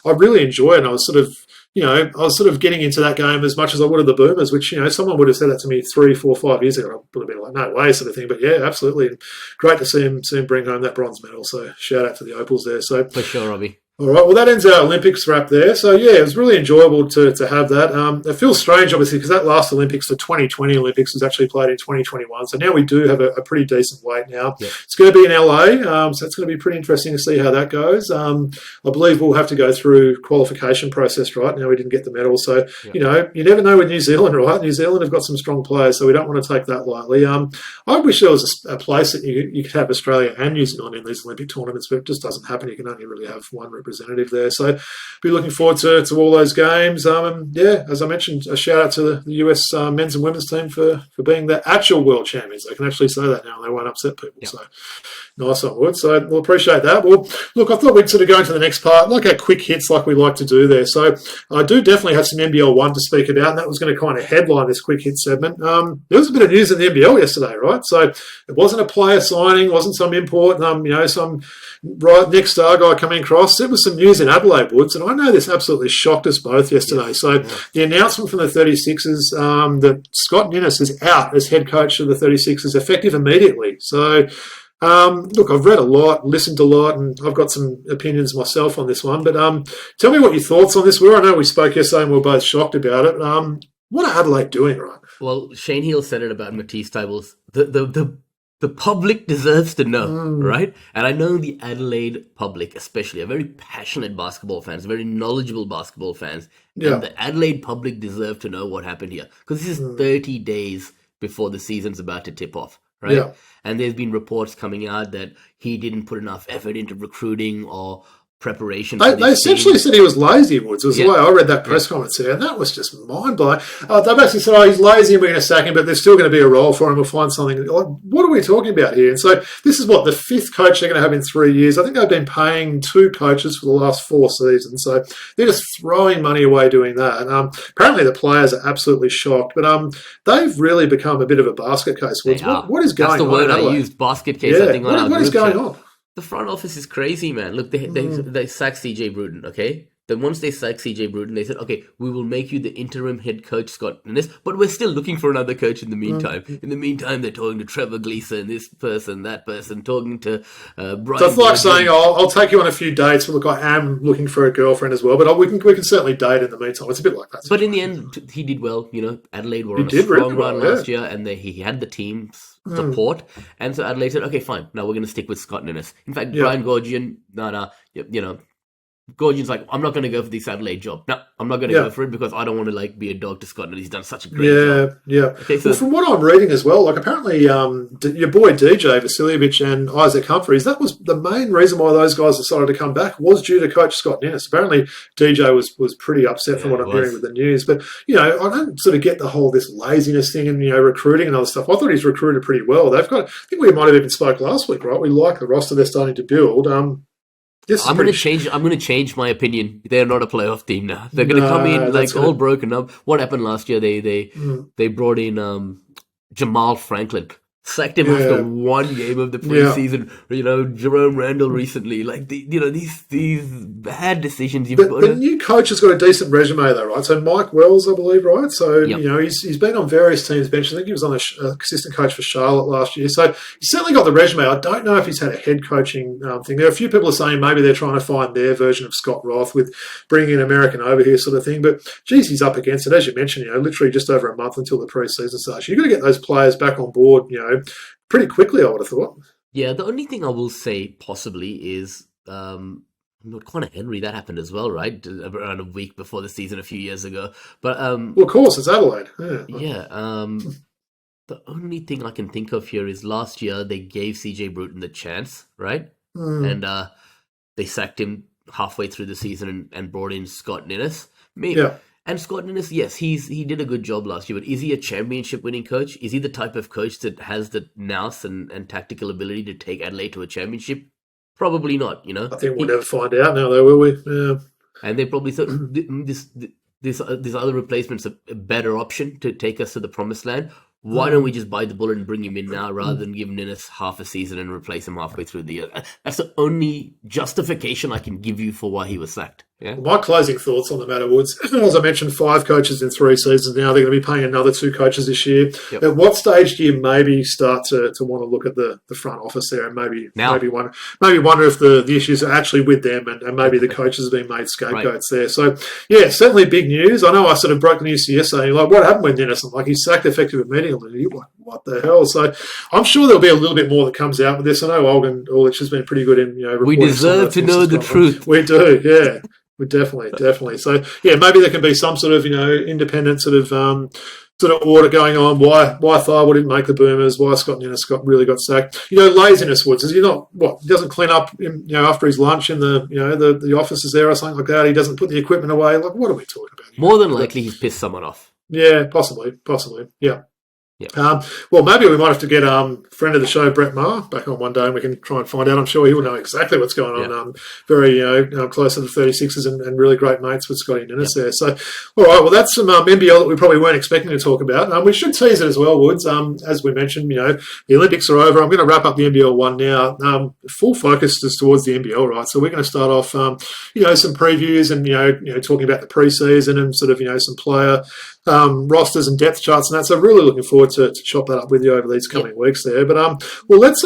I really enjoy it. And I was sort of getting into that game as much as I would of the Boomers, which, someone would have said that to me 3, 4, 5 years ago. I would have been like, no way, sort of thing. But yeah, absolutely. Great to see him bring home that bronze medal. So shout out to the Opals there. So for sure, Robbie. All right, well, that ends our Olympics wrap there. So, it was really enjoyable to have that. It feels strange, obviously, because that last Olympics, the 2020 Olympics, was actually played in 2021. So now we do have a pretty decent wait now. Yeah. It's going to be in LA, so it's going to be pretty interesting to see how that goes. I believe we'll have to go through qualification process, right? Now we didn't get the medal. So, you never know with New Zealand, right? New Zealand have got some strong players, so we don't want to take that lightly. I wish there was a place that you could have Australia and New Zealand in these Olympic tournaments, but it just doesn't happen. You can only really have one representative there. So be looking forward to all those games. As I mentioned, a shout out to the US men's and women's team for being the actual world champions. They can actually say that now and they won't upset people. Yep. So nice on Wood. So we'll appreciate that. Well, look, I thought we'd sort of go into the next part, like our quick hits like we like to do there. So I do definitely have some NBL1 to speak about, and that was going to kind of headline this quick hit segment. There was a bit of news in the NBL yesterday, right? So it wasn't a player signing, wasn't some import, some right next star guy coming across. It was some news in Adelaide, Woods, and I know this absolutely shocked us both yesterday. So the announcement from the 36ers that Scott Ninnis is out as head coach of the 36ers effective immediately. So look, I've read a lot, listened a lot, and I've got some opinions myself on this one. But tell me what your thoughts on this were. I know we spoke yesterday and we were both shocked about it. What are Adelaide doing, right? Well, Shane Heal said it about Matisse Tybals. The public deserves to know, right? And I know the Adelaide public, especially, are very passionate basketball fans, very knowledgeable basketball fans. Yeah. And the Adelaide public deserve to know what happened here. Because this is 30 days before the season's about to tip off, right? Yeah. And there's been reports coming out that he didn't put enough effort into recruiting or preparation. They essentially said he was lazy, Woods. Was the way I read that press conference there, and that was just mind-blowing. They basically said, he's lazy and we're going to sack him, but there's still going to be a role for him. We'll find something. Like, what are we talking about here? And so this is the fifth coach they're going to have in 3 years. I think they've been paying 2 coaches for the last 4 seasons. So they're just throwing money away doing that. And apparently the players are absolutely shocked. But they've really become a bit of a basket case, Woods. What is going on? That's the word I used, basket case. I think what is going on? The front office is crazy, man. Look, they sacked CJ Bruton, okay? then once they sacked CJ Bruton, they said, okay, we will make you the interim head coach, Scott Innes, but we're still looking for another coach in the meantime. In the meantime, they're talking to Trevor Gleeson, this person, that person, talking to Brian. So it's like saying, I'll take you on a few dates, but look, I am looking for a girlfriend as well, but we can certainly date in the meantime. It's a bit like that. But in the end, he did well. Adelaide were on a strong run last year, and he had the team's support. And so Adelaide said, okay, fine, now we're going to stick with Scott Innes. In fact, Brian Gorgian, Gorgian's like, I'm not going to go for this Adelaide job. No, I'm not going to go for it because I don't want to be a dog to Scott, and he's done such a great job. Yeah. Okay, so from what I'm reading as well, apparently your boy DJ Vasiljevic and Isaac Humphries, that was the main reason why those guys decided to come back was due to coach Scott Innes. Apparently DJ was pretty upset from what I'm hearing with the news. But, I don't sort of get the whole this laziness thing and, recruiting and other stuff. I thought he's recruited pretty well. They've got, I think we might have even spoke last week, right? We like the roster they're starting to build. I'm going to change my opinion. They're not a playoff team now. They're going to come in all broken up. What happened last year? They brought in Jamal Franklin. Sacked him after one game of the preseason. Jerome Randall recently. These bad decisions. The new coach has got a decent resume though, right? So Mike Wells, I believe, right? So, he's been on various teams' bench. I think he was on assistant coach for Charlotte last year. So he's certainly got the resume. I don't know if he's had a head coaching thing. There are a few people are saying maybe they're trying to find their version of Scott Roth with bringing an American over here sort of thing. But, geez, he's up against it. As you mentioned, literally just over a month until the preseason starts. You've got to get those players back on board, pretty quickly, I would have thought. Yeah, the only thing I will say possibly is Connor Henry, that happened as well, right? Around a week before the season a few years ago. But well, of course, it's Adelaide. The only thing I can think of here is last year they gave CJ Bruton the chance, right? And they sacked him halfway through the season and brought in Scott Innes. And Scott Innes, yes, he did a good job last year, but is he a championship-winning coach? Is he the type of coach that has the nous and tactical ability to take Adelaide to a championship? Probably not, I think we'll never find out now, though, will we? Yeah. And they probably thought this other replacement's a better option to take us to the promised land. Why don't we just bite the bullet and bring him in now rather than give Innes half a season and replace him halfway through the year? That's the only justification I can give you for why he was sacked. Yeah. Well, my closing thoughts on the matter, Woods, as I mentioned, 5 coaches in 3 seasons now. They're going to be paying another 2 coaches this year. Yep. At what stage do you maybe start to want to look at the front office there and maybe wonder if the issues are actually with them and maybe the coaches have been made scapegoats there. So, yeah, certainly big news. I know I sort of broke the news to you saying, what happened with Innes? He's sacked effective immediately. What the hell? So I'm sure there'll be a little bit more that comes out with this. I know Olgun Orlich has been pretty good in, reporting. We deserve to know the truth. We do, yeah. We definitely. So yeah, maybe there can be some sort of independent sort of audit going on. Why Tharwell didn't make the Boomers? Why Scott Innes really got sacked? Laziness, Woods. Is he not he doesn't clean up after his lunch in the offices there or something like that? He doesn't put the equipment away. What are we talking about here? More than likely, he's pissed someone off. Yeah, possibly. Yeah. Yeah. Well, maybe we might have to get friend of the show Brett Maher back on one day, and we can try and find out. I'm sure he'll know exactly what's going on. Very close to the 36ers and really great mates with Scotty Innes there. So, all right. Well, that's some NBL that we probably weren't expecting to talk about. We should tease it as well, Woods. As we mentioned, the Olympics are over. I'm going to wrap up the NBL1 now. Full focus is towards the NBL, right? So we're going to start off, some previews and talking about the preseason and sort of some player rosters and depth charts and that. So really looking forward to chop that up with you over these coming weeks there. But well, let's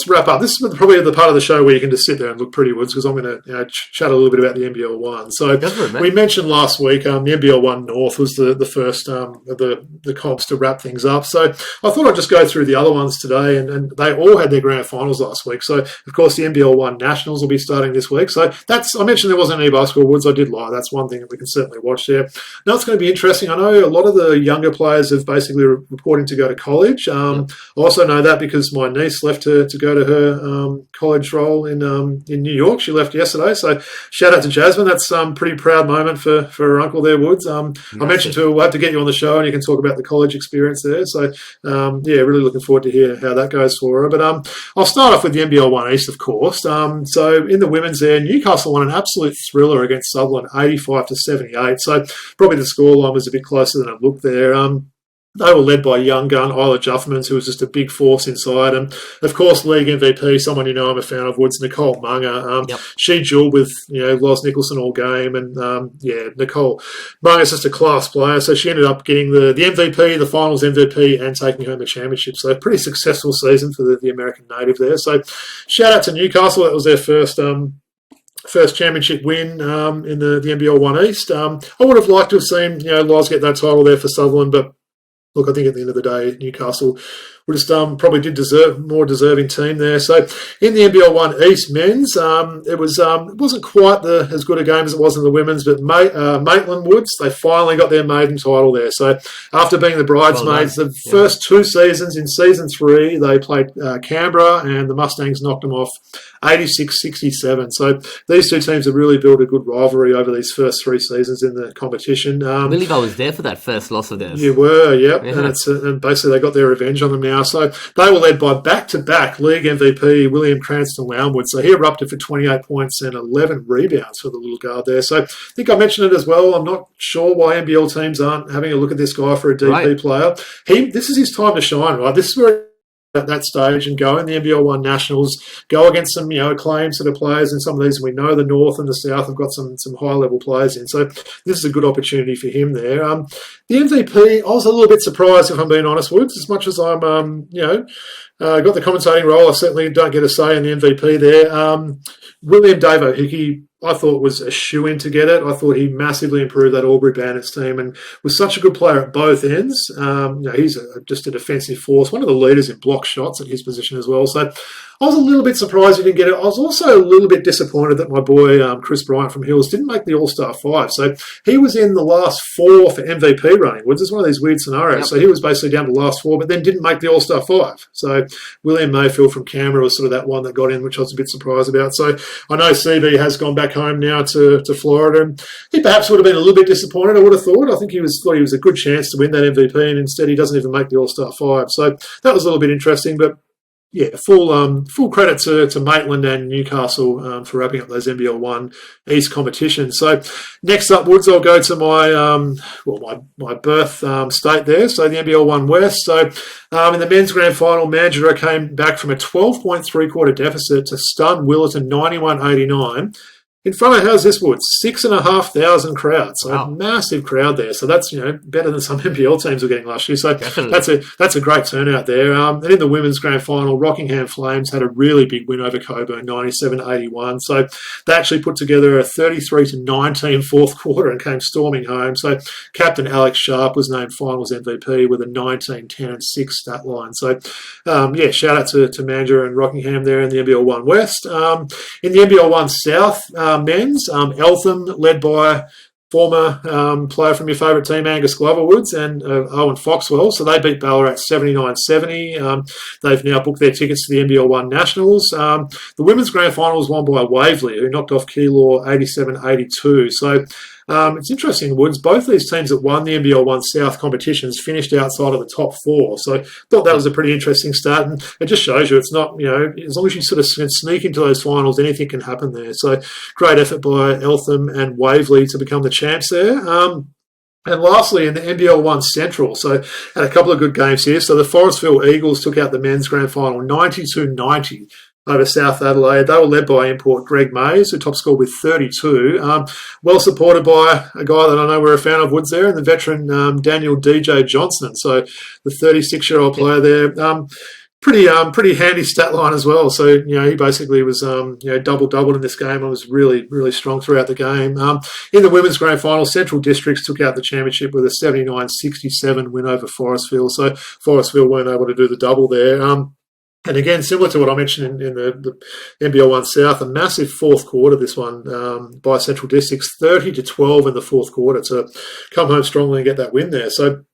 wrap up. This is probably the part of the show where you can just sit there and look pretty, Woods, because I'm going to chat a little bit about the NBL1. So we mentioned last week the NBL1 North was the first of the comps to wrap things up. So I thought I'd just go through the other ones today, and they all had their grand finals last week. So of course the NBL1 Nationals will be starting this week. So I mentioned there wasn't any basketball, Woods. I did lie. That's one thing that we can certainly watch there. Now it's going to be interesting. I know a lot of the younger players have basically reporting to go to college. I also know that because my niece left to go to her college role in New York. She left yesterday. So shout out to Jasmine. That's a pretty proud moment for her uncle there, Woods. I mentioned to her, we'll have to get you on the show and you can talk about the college experience there. So really looking forward to hear how that goes for her. But I'll start off with the NBL1 East, of course. So in the women's there, Newcastle won an absolute thriller against Sutherland, 85-78. So probably the scoreline was a bit closer than it looked there. They were led by young gun Isla Juffermans, who was just a big force inside. And, of course, league MVP, someone you know I'm a fan of, Woods, Nicole Munger. She duelled with, Loz Nicholson all game. And, Nicole Munger's just a class player. So she ended up getting the MVP, the finals MVP, and taking home the championship. So a pretty successful season for the American native there. So shout out to Newcastle. That was their first championship win in the NBL1 East. I would have liked to have seen, Loz get that title there for Sutherland, but look, I think at the end of the day, Newcastle were just probably did more deserving team there. So in the NBL1 East men's, it wasn't quite as good a game as it was in the women's, but Maitland Woods, they finally got their maiden title there. So after being the bridesmaids, the first 2 seasons, in season 3, they played Canberra, and the Mustangs knocked them off 86-67. So these two teams have really built a good rivalry over these first 3 seasons in the competition. I believe I was there for that first loss of theirs. You were, yep. Yeah. And basically they got their revenge on them now. So they were led by back-to-back league MVP William Cranston-Lownwood. So he erupted for 28 points and 11 rebounds for the little guard there. So I think I mentioned it as well. I'm not sure why NBL teams aren't having a look at this guy for a DP player. This is his time to shine, right? This is where at that stage and go in the NBL1 Nationals, go against some, acclaimed sort of players in some of these. We know the North and the South have got some high-level players in. So this is a good opportunity for him there. The MVP, I was a little bit surprised, if I'm being honest, Woods, as much as I'm, got the commentating role, I certainly don't get a say in the MVP there. William Davo Hickey, I thought was a shoo-in to get it. I thought he massively improved that Albury Bandits team and was such a good player at both ends. He's just a defensive force, one of the leaders in block shots at his position as well. So I was a little bit surprised he didn't get it. I was also a little bit disappointed that my boy Chris Bryant from Hills didn't make the All-Star 5. So he was in the last 4 for MVP running. It's one of these weird scenarios. Yep. So he was basically down to the last 4, but then didn't make the All-Star 5. So William Mayfield from Canberra was sort of that one that got in, which I was a bit surprised about. So I know CB has gone back home now to Florida, and he perhaps would have been a little bit disappointed, I would have thought. I think he thought he was a good chance to win that MVP, and instead he doesn't even make the All-Star 5. So that was a little bit interesting, but yeah, full credit to Maitland and Newcastle for wrapping up those NBL1 East competitions. So next up, Woods, I'll go to my birth state there. So the NBL1 West. So in the men's grand final, Mandurah came back from a 12-point three-quarter deficit to stun Willetton 91-89. In front of, how's this, Woods? 6,500 crowd. So a massive crowd there. So that's, better than some NBL teams were getting last year. So definitely. That's a great turnout there. And in the women's grand final, Rockingham Flames had a really big win over Coburn, 97-81. So they actually put together a 33-19 fourth quarter and came storming home. So captain Alex Sharp was named finals MVP with a 19-10-6 stat line. So, shout out to Mandurah and Rockingham there in the NBL1 West. In the NBL1 South, men's, Eltham, led by former player from your favourite team, Angus Gloverwoods, and Owen Foxwell. So they beat Ballarat 79-70. They've now booked their tickets to the NBL1 Nationals. The women's grand final was won by Waverley, who knocked off Keilor 87-82. So it's interesting, Woods. Both these teams that won the NBL1 South competitions finished outside of the top 4. So I thought that was a pretty interesting start. And it just shows you it's not, as long as you sort of sneak into those finals, anything can happen there. So great effort by Eltham and Waverley to become the champs there. And lastly, in the NBL1 Central, so had a couple of good games here. So the Forestville Eagles took out the men's grand final 92-90. Over South Adelaide. They were led by import Greg Mays, who top scored with 32. Well supported by a guy that I know we're a fan of, Woods, there, and the veteran Daniel DJ Johnson. So the 36-year-old player there. Pretty handy stat line as well. So, he basically was, doubled in this game and was really, really strong throughout the game. In the women's grand final, Central Districts took out the championship with a 79-67 win over Forestville. So Forestville weren't able to do the double there. And again, similar to what I mentioned in the NBL1 South, a massive fourth quarter, this one, by Central Districts, 30-12 in the fourth quarter to come home strongly and get that win there. So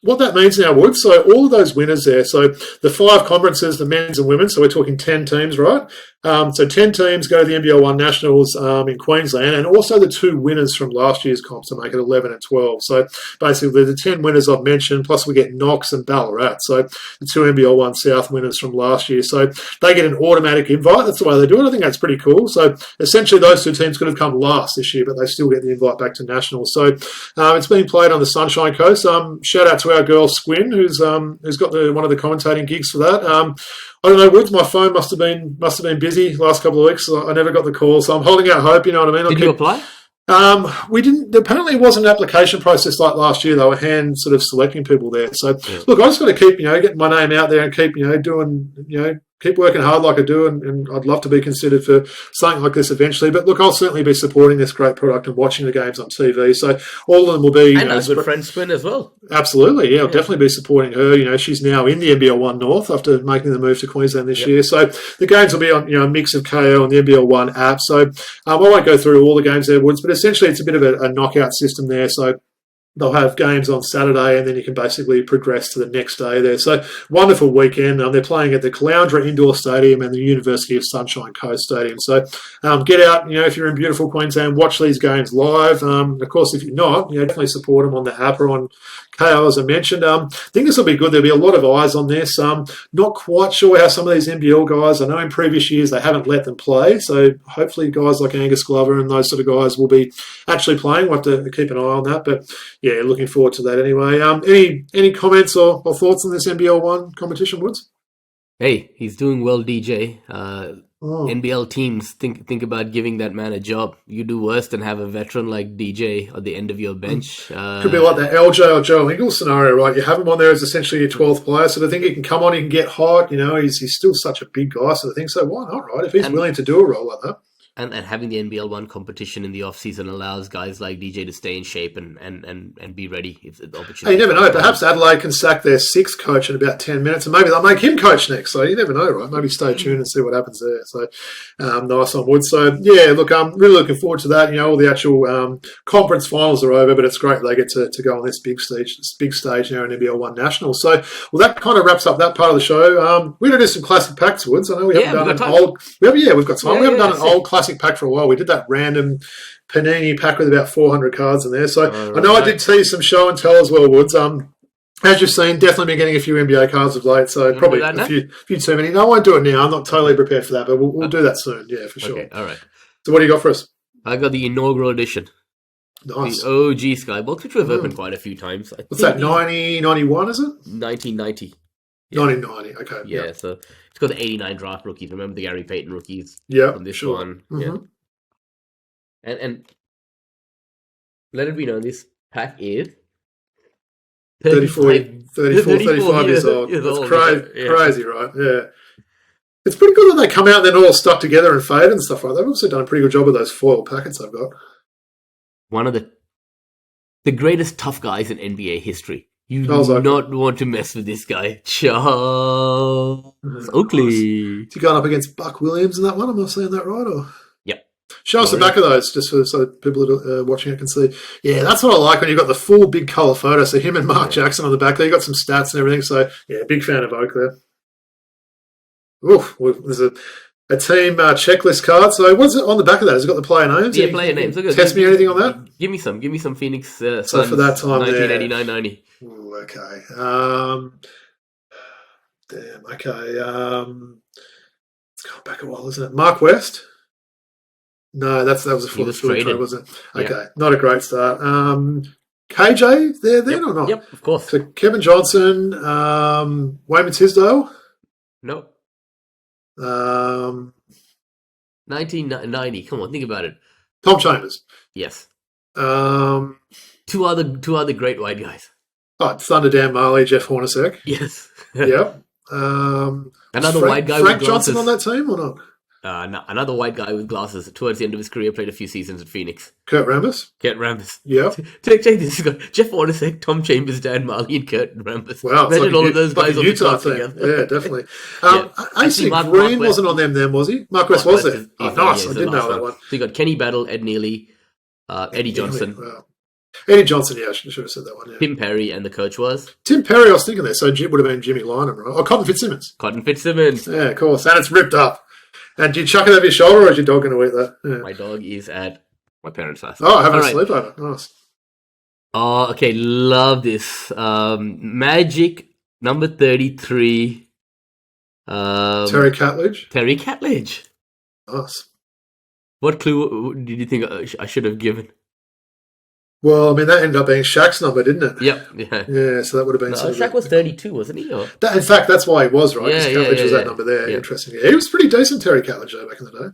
what that means now, Wood, so all of those winners there, so the 5 conferences, the men's and women's, so we're talking 10 teams, right? So 10 teams go to the NBL1 Nationals in Queensland, and also the 2 winners from last year's comp to make it 11 and 12. So basically the 10 winners I've mentioned, plus we get Knox and Ballarat. So the 2 NBL1 South winners from last year. So they get an automatic invite. That's the way they do it. I think that's pretty cool. So essentially those 2 teams could have come last this year, but they still get the invite back to Nationals. So it's being played on the Sunshine Coast. Shout out to our girl Squin, who's got one of the commentating gigs for that. I don't know, Woods. My phone must have been busy the last couple of weeks. So I never got the call, so I'm holding out hope. You know what I mean? Did you apply? We didn't. Apparently, it wasn't an application process like last year. They were hand sort of selecting people there. So look, I just got to keep getting my name out there and keep doing keep working hard like I do, and I'd love to be considered for something like this eventually. But look, I'll certainly be supporting this great product and watching the games on TV. So all of them will be... And our good friend Spin as well. Absolutely, yeah. I'll definitely be supporting her. She's now in the NBL1 North after making the move to Queensland this year. So the games will be on a mix of KO and the NBL1 app. So I won't go through all the games there, Woods, but essentially it's a bit of a knockout system there. So they'll have games on Saturday, and then you can basically progress to the next day there. So wonderful weekend. They're playing at the Caloundra Indoor Stadium and the University of Sunshine Coast Stadium. So get out, if you're in beautiful Queensland, watch these games live. Of course, if you're not, definitely support them on the app or on KO, as I mentioned. I think this will be good. There'll be a lot of eyes on this. Not quite sure how some of these NBL guys, I know in previous years they haven't let them play. So hopefully guys like Angus Glover and those sort of guys will be actually playing. We'll have to keep an eye on that. But yeah, looking forward to that anyway. Any comments or thoughts on this NBL1 competition, Woods? Hey, he's doing well, DJ. NBL teams think about giving that man a job. You do worse than have a veteran like DJ at the end of your bench. Could be like that LJ or Joe Ingles scenario, right? You have him on there as essentially your 12th player, so I think he can come on, he can get hot. He's still such a big guy, so I think so. Why not, right? If he's willing to do a role like that. And having the NBL1 competition in the off-season allows guys like DJ to stay in shape and be ready if the opportunity. Hey, you never know. Perhaps Adelaide can sack their 6th coach in about 10 minutes, and maybe they'll make him coach next. So you never know, right? Maybe stay tuned and see what happens there. So nice on Wood. So yeah, look, I'm really looking forward to that. All the actual conference finals are over, but it's great they get to go on this big stage now in NBL1 Nationals. So that kind of wraps up that part of the show. We're going to do some classic packs, Woods. I know we haven't done an old. We've got time. We haven't done an old classic pack for a while. We did that random Panini pack with about 400 cards in there. So I know I did tease some show and tell as well, Woods. As you've seen, definitely been getting a few NBA cards of late, so probably a few too many. No, I won't do it now. I'm not totally prepared for that, but we'll do that soon. Yeah, for sure. Okay, all right. So what do you got for us? I got the inaugural edition. Nice. The OG Skybox, which we've opened quite a few times. What's that, 91, is it? 1990. Yeah. 1990, okay. Yeah, so it's got the 89 draft rookies. Remember the Gary Payton rookies? Yeah, from this one. Mm-hmm. Yeah. And let it be known, this pack is 34, 35 years old. That's crazy, right? Yeah. It's pretty good that they come out and then all stuck together and fade and stuff like that. They've also done a pretty good job of those foil packets they've got. One of the greatest tough guys in NBA history. You do not want to mess with this guy. Charles Oakley. Nice. Is he going up against Buck Williams in that one? Am I saying that right? Or? Yep. Show us the back of those, just so people that are watching it can see. Yeah, that's what I like when you've got the full big colour photo. So him and Mark Jackson on the back there. You've got some stats and everything. So, yeah, big fan of Oak there. Oof, there's a team checklist card. So what's it on the back of that? Has it got the player names? Yeah, player names. Test me anything on that? Give me some Phoenix Suns. So for that time 1989-90. Ooh, okay. Damn, okay. Let's go back a while, isn't it? Mark West? No, that was a full trade, wasn't it? Okay, yeah. Not a great start. KJ, they're then or not? Yep, of course. So Kevin Johnson, Wayman Tisdale? Nope. 1990. Come on, think about it. Tom Chambers. Yes. Two other great white guys. Oh, Thunder Dan Marley, Jeff Hornacek. Yes. Yep. Another white guy Frank with Johnson glasses. on that team or not? No, another white guy with glasses. Towards the end of his career, played a few seasons at Phoenix. Kurt Rambis. Yeah. Check this. He's got Jeff Hornacek, Tom Chambers, Dan Marley, and Kurt Rambis. Wow, imagine all of those guys on the Utah top team. together. Yeah, definitely. AC Green wasn't on them then, was he? Mark West was there. Oh, nice. I didn't know that one. So you got Kenny Battle, Ed Neely, Eddie Johnson. Wow. Eddie Johnson, yeah, I should have said that one. Yeah. Tim Perry, and the coach was? Tim Perry, I was thinking there. So it would have been Jimmy Lynam, right? Oh, Cotton Fitzsimmons. Cotton Fitzsimmons. Yeah, of course. And it's ripped up. And do you chuck it over your shoulder, or is your dog going to eat that? Yeah. My dog is at my parents' house. Oh, having a sleepover. Nice. Oh, okay. Love this. Magic number 33. Terry Catledge. Terry Catledge. Nice. What clue did you think I should have given? Well, I mean, that ended up being Shaq's number, didn't it? Yep. Yeah. Yeah, so that would have been... Shaq was 32, wasn't he? Or? In fact, that's why he was, right? Because Catledge was that number there. Yeah. Interesting. Yeah, he was pretty decent, Terry Catledge, back in the day.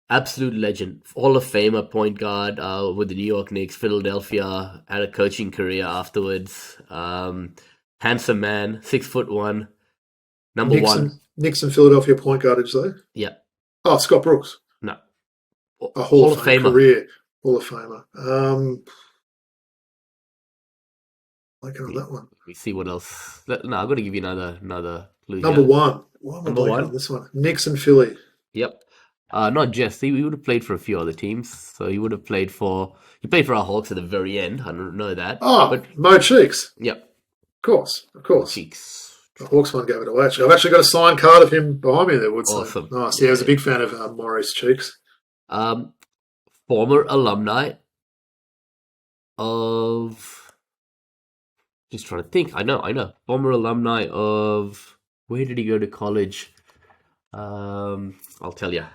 Absolute legend. Hall of Famer point guard with the New York Knicks, Philadelphia, had a coaching career afterwards. Handsome man, 6'1", number one. Knicks and Philadelphia point guardage, though? Yeah. Oh, Scott Brooks. No. A Hall of Famer career. Hall of Famer. Liking on that one. We see what else. No, I'm going to give you another clue. Number one. Number one. On this one. Knicks and Philly. Yep. Not just. He would have played for a few other teams. So he would have played for... He played for our Hawks at the very end. I don't know that. Oh, but Mo Cheeks. Yep. Of course. Cheeks. The Hawks one gave it away, actually. I've actually got a signed card of him behind me there, Wood. Awesome. Nice. Yeah, I was a big fan of Maurice Cheeks. Former alumni of... Just trying to think. I know. Former alumni of... Where did he go to college? I'll tell you.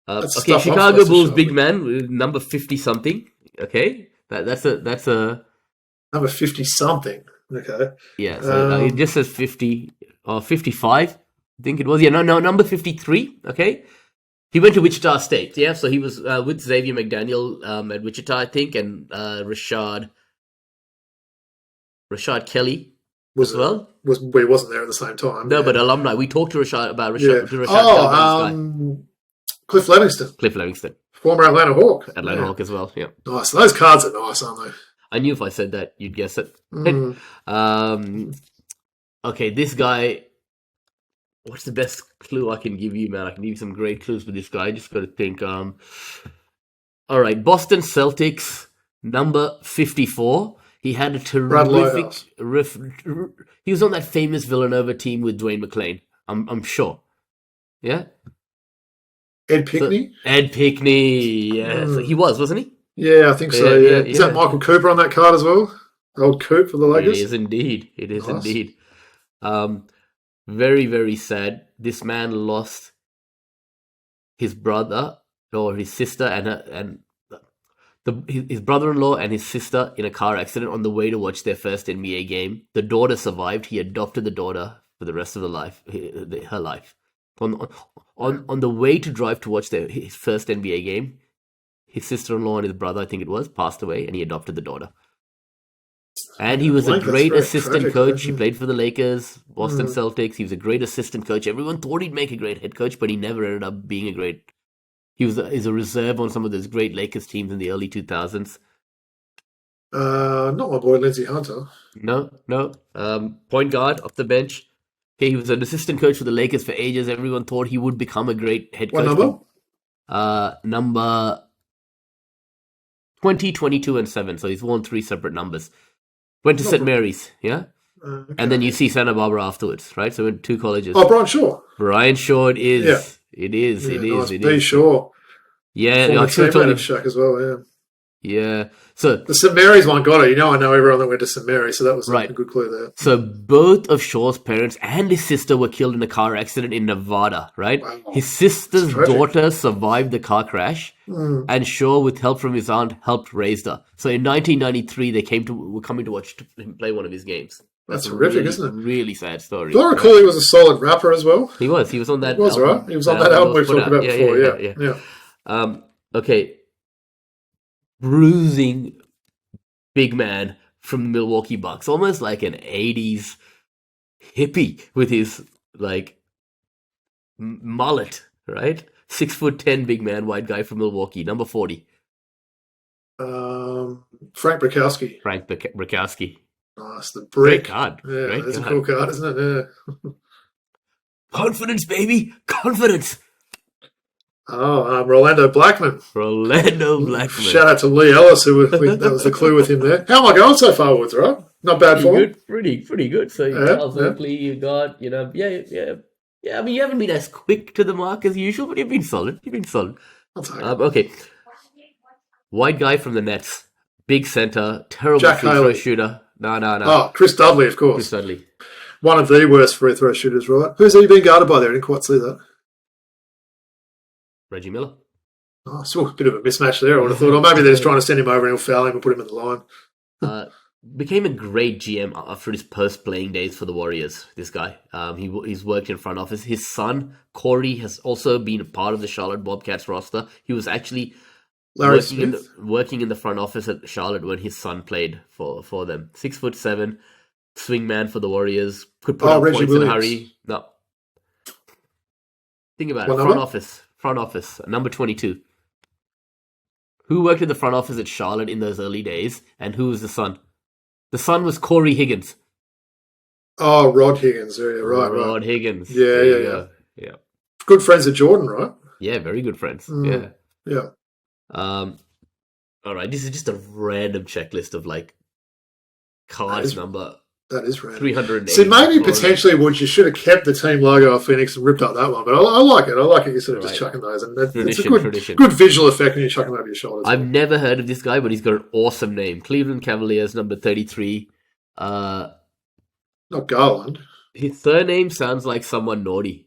Okay, Chicago Bulls big man, number 50-something. Okay, that's a number 50-something. Okay. Yeah, so it just says 50 or 55. I think it was. Yeah, no, number 53. Okay. He went to Wichita State. Yeah, so he was with Xavier McDaniel at Wichita, I think, and Rashad Kelly as well. He wasn't there at the same time. No, but alumni. We talked to Rashad about Rashad. Yeah. Kelly. Cliff Livingston. Former Atlanta Hawk. Hawk as well, yeah. Nice. Those cards are nice, aren't they? I knew if I said that, you'd guess it. Okay, this guy... What's the best clue I can give you, man? I can give you some great clues with this guy. I just got to think. All right, Boston Celtics, number 54. He had a terrific... He was on that famous Villanova team with Dwayne McClain, I'm sure. Yeah? Ed Pinkney? Ed Pinkney, yeah. So he wasn't he? Yeah, I think so, yeah. Is that Michael Cooper on that card as well? Old Coop for the Lakers? It is indeed. Indeed. Very, very sad. This man lost his brother or his sister and his brother-in-law and his sister in a car accident on the way to watch their first NBA game. The daughter survived. He adopted the daughter for the rest of her life. On the way to drive to watch his first NBA game, his sister-in-law and his brother, I think it was, passed away, and he adopted the daughter. And he was a great assistant coach. He played for the Lakers, Boston Celtics. He was a great assistant coach. Everyone thought he'd make a great head coach, but he never ended up being a great... He was a reserve on some of those great Lakers teams in the early 2000s. Not my boy, Lindsey Hunter. No. Point guard, off the bench. Okay, he was an assistant coach for the Lakers for ages. Everyone thought he would become a great head coach. What number? Number 20, 22, and 7. So he's won 3 separate numbers. Went to St. Mary's, yeah? Okay. And then you see Santa Barbara afterwards, right? So went to 2 colleges. Oh, Brian Shaw. Brian Shaw it is. Yeah. It is. B. Shaw. Yeah. Former teammate of Shaq as well, yeah. Yeah. So the St. Mary's one got it. I know everyone that went to St. Mary's, so that was a good clue there. So both of Shaw's parents and his sister were killed in a car accident in Nevada, right? Wow. His sister's daughter survived the car crash, and Shaw, with help from his aunt, helped raise her. So in 1993, they were coming to watch him play one of his games. That's horrific, isn't it? Really sad story. Do I recall he was a solid rapper as well? He was on that. He was, album, right? He was on that album we've talked about before. Yeah. Okay. Bruising big man from the Milwaukee Bucks, almost like an 80s hippie with his mullet, right? 6'10" big man, white guy from Milwaukee, number 40. Frank Brakowski. Nice, the brick. Great card. Yeah, it's a cool card, isn't it? Yeah. Confidence, baby, confidence. Oh, Rolando Blackman. Shout out to Lee Ellis, that was the clue with him there. How am I going so far, Woods, right? Not bad form. Pretty good. So Charles Oakley, you got, Yeah, I mean, you haven't been as quick to the mark as usual, but you've been solid. I'll take it. Okay. White guy from the Nets. Big center. Terrible Jack free throw Haley. shooter. No. Oh, Chris Dudley, of course. Chris Dudley. One of the worst free throw shooters, right? Who's he being guarded by there? I didn't quite see that. Reggie Miller. Oh, it's a bit of a mismatch there, I would have thought. Or maybe they're just trying to send him over and he'll foul him and put him in the line. Became a great GM after his post-playing days for the Warriors, this guy. He's worked in front office. His son, Corey, has also been a part of the Charlotte Bobcats roster. He was actually working in the front office at Charlotte when his son played for them. 6'7", swingman for the Warriors. Could put up Reggie points Williams. in a hurry. No. Think about What it. number? Front office, number 22. Who worked in the front office at Charlotte in those early days, and who was the son? The son was Corey Higgins. Oh, Rod Higgins. Yeah, right. Rod Higgins. Yeah. Yeah. Good friends of Jordan, right? Yeah, very good friends. Yeah. Yeah. All right, this is just a random checklist of like cards number. That is random. 380. See, maybe potentially you should have kept the team logo of Phoenix and ripped up that one. But I like it. I like it. You're sort of just chucking those. And it's a good visual effect when you chuck them over your shoulders. I've never heard of this guy, but he's got an awesome name. Cleveland Cavaliers, number 33. Not Garland. His surname sounds like someone naughty.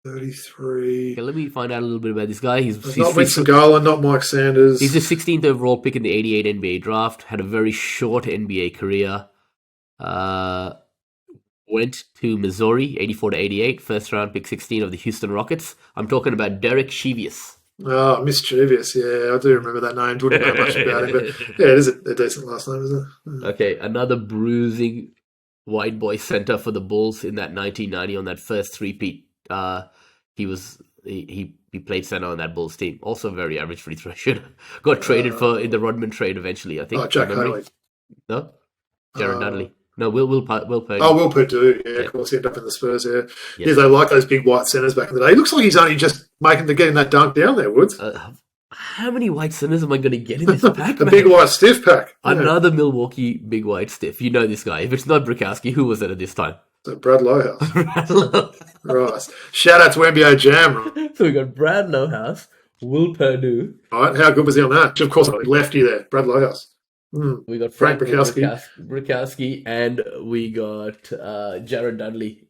33. Okay, let me find out a little bit about this guy. He's not Winston Garland, not Mike Sanders. He's the 16th overall pick in the 88 NBA draft. Had a very short NBA career. Went to Missouri, 84 to 88. First round pick 16 of the Houston Rockets. I'm talking about Derek Chevius. Oh, mischievous. Yeah, I do remember that name. Wouldn't know much about him, but yeah, it is a decent last name, isn't it? Okay, another bruising white boy center for the Bulls in that 1990 on that first three-peat. He played center on that Bulls team. Also very average free throw shooter. Got traded in the Rodman trade eventually, I think. Oh, Jack Haley. No? Jared Dudley. No, Will Perdue. Oh, Will Perdue. Yeah, of course, he ended up in the Spurs, yeah. Yeah, they like those big white centers back in the day. He looks like he's only just getting that dunk down there, Woods. How many white centers am I going to get in this pack, A big white stiff pack. Yeah. Another Milwaukee big white stiff. You know this guy. If it's not Brikowski, who was it at this time? So Brad Lowhouse. Right. Shout out to NBA Jam. So we got Brad Lowhouse, Will Perdue. All right, how good was he on that? Of course, lefty there, Brad Lowhouse. We got Frank Brikowski, and we got Jared Dudley,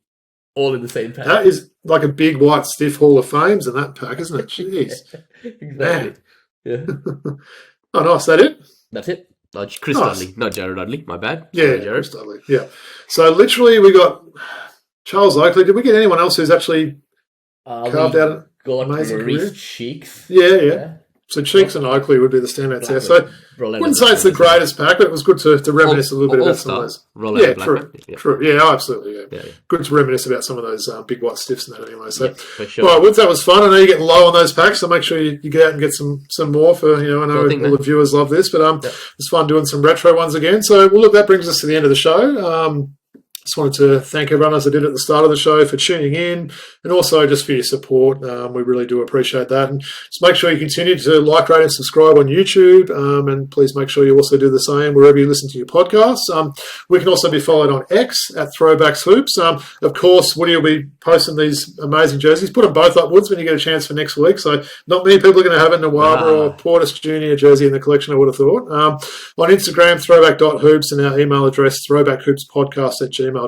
all in the same pack. That is like a big white stiff Hall of Fames in that pack, isn't it? Jeez. Exactly. Yeah. Oh, nice. That it? That's it. Oh, Chris Dudley, not Jared Dudley. My bad. Yeah, Chris Dudley. Yeah. So literally, we got Charles Oakley. Did we get anyone else who's actually carved out an amazing career? Cheeks. Yeah. So Cheeks and Oakley would be the standouts there. So wouldn't say it's the greatest pack, but it was good to reminisce a little bit about some of those. Yeah, true. Yeah, absolutely. Yeah. Good to reminisce about some of those big white stiffs and that anyway. So, for sure. All right, Woods, that was fun. I know you're getting low on those packs, so make sure you get out and get some more for, I know all the viewers love this, but it's fun doing some retro ones again. So, look, that brings us to the end of the show. Just wanted to thank everyone, as I did at the start of the show, for tuning in and also just for your support. We really do appreciate that. And just make sure you continue to like, rate and subscribe on YouTube. And please make sure you also do the same wherever you listen to your podcasts. We can also be followed on X at Throwback Hoops. Of course, Woody will be posting these amazing jerseys. Put them both up, Woods, when you get a chance for next week. So not many people are going to have a Nwaba or Portis Jr. jersey in the collection, I would have thought. On Instagram, throwback.hoops, and our email address, throwbackhoopspodcast@gmail.com.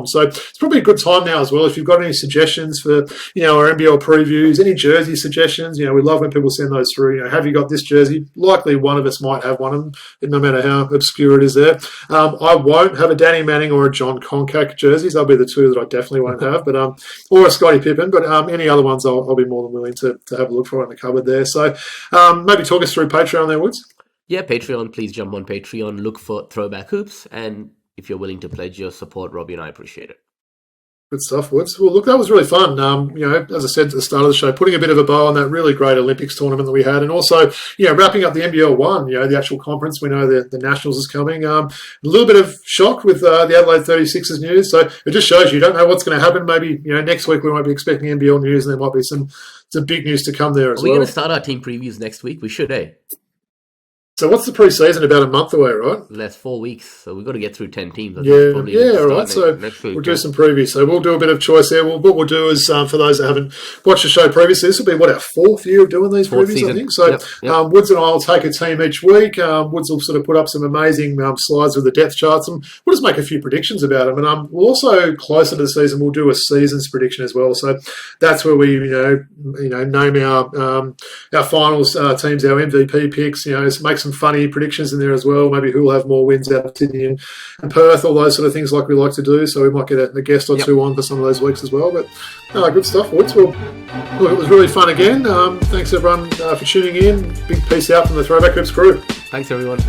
So it's probably a good time now as well. If you've got any suggestions for, our NBL previews, any jersey suggestions, we love when people send those through. Have you got this jersey? Likely one of us might have one of them, no matter how obscure it is there. I won't have a Danny Manning or a John Koncak jerseys. They'll be the two that I definitely won't have, but or a Scottie Pippen. But any other ones, I'll be more than willing to have a look for in the cupboard there. So maybe talk us through Patreon there, Woods. Yeah, Patreon. Please jump on Patreon. Look for Throwback Hoops, and if you're willing to pledge your support, Robbie and I appreciate it. Good stuff, Woods. Well, look, that was really fun. As I said at the start of the show, putting a bit of a bow on that really great Olympics tournament that we had, and also, wrapping up the NBL1, the actual conference. We know the Nationals is coming. A little bit of shock with the Adelaide 36ers news. So it just shows you don't know what's going to happen. Maybe, next week we might be expecting NBL news, and there might be some big news to come there as well. Are we going to start our team previews next week? We should, eh? So what's the pre-season? About a month away, right? Less 4 weeks, so we've got to get through 10 teams. All right. So we'll do some previews. So we'll do a bit of choice there. What we'll do is, for those that haven't watched the show previously, this will be our 4th year of doing these previews, season. I think. So yep. Woods and I will take a team each week. Woods will sort of put up some amazing slides with the depth charts, and we'll just make a few predictions about them. And we'll also, closer to the season, we'll do a seasons prediction as well. So that's where we, name our finals teams, our MVP picks. Make some funny predictions in there as well. Maybe who will have more wins out of Sydney and Perth, all those sort of things like we like to do. So we might get a guest or two on for some of those weeks as well. But good stuff, Woods. Well, it was really fun again. Thanks everyone for tuning in. Big peace out from the Throwback Hoops crew. Thanks everyone.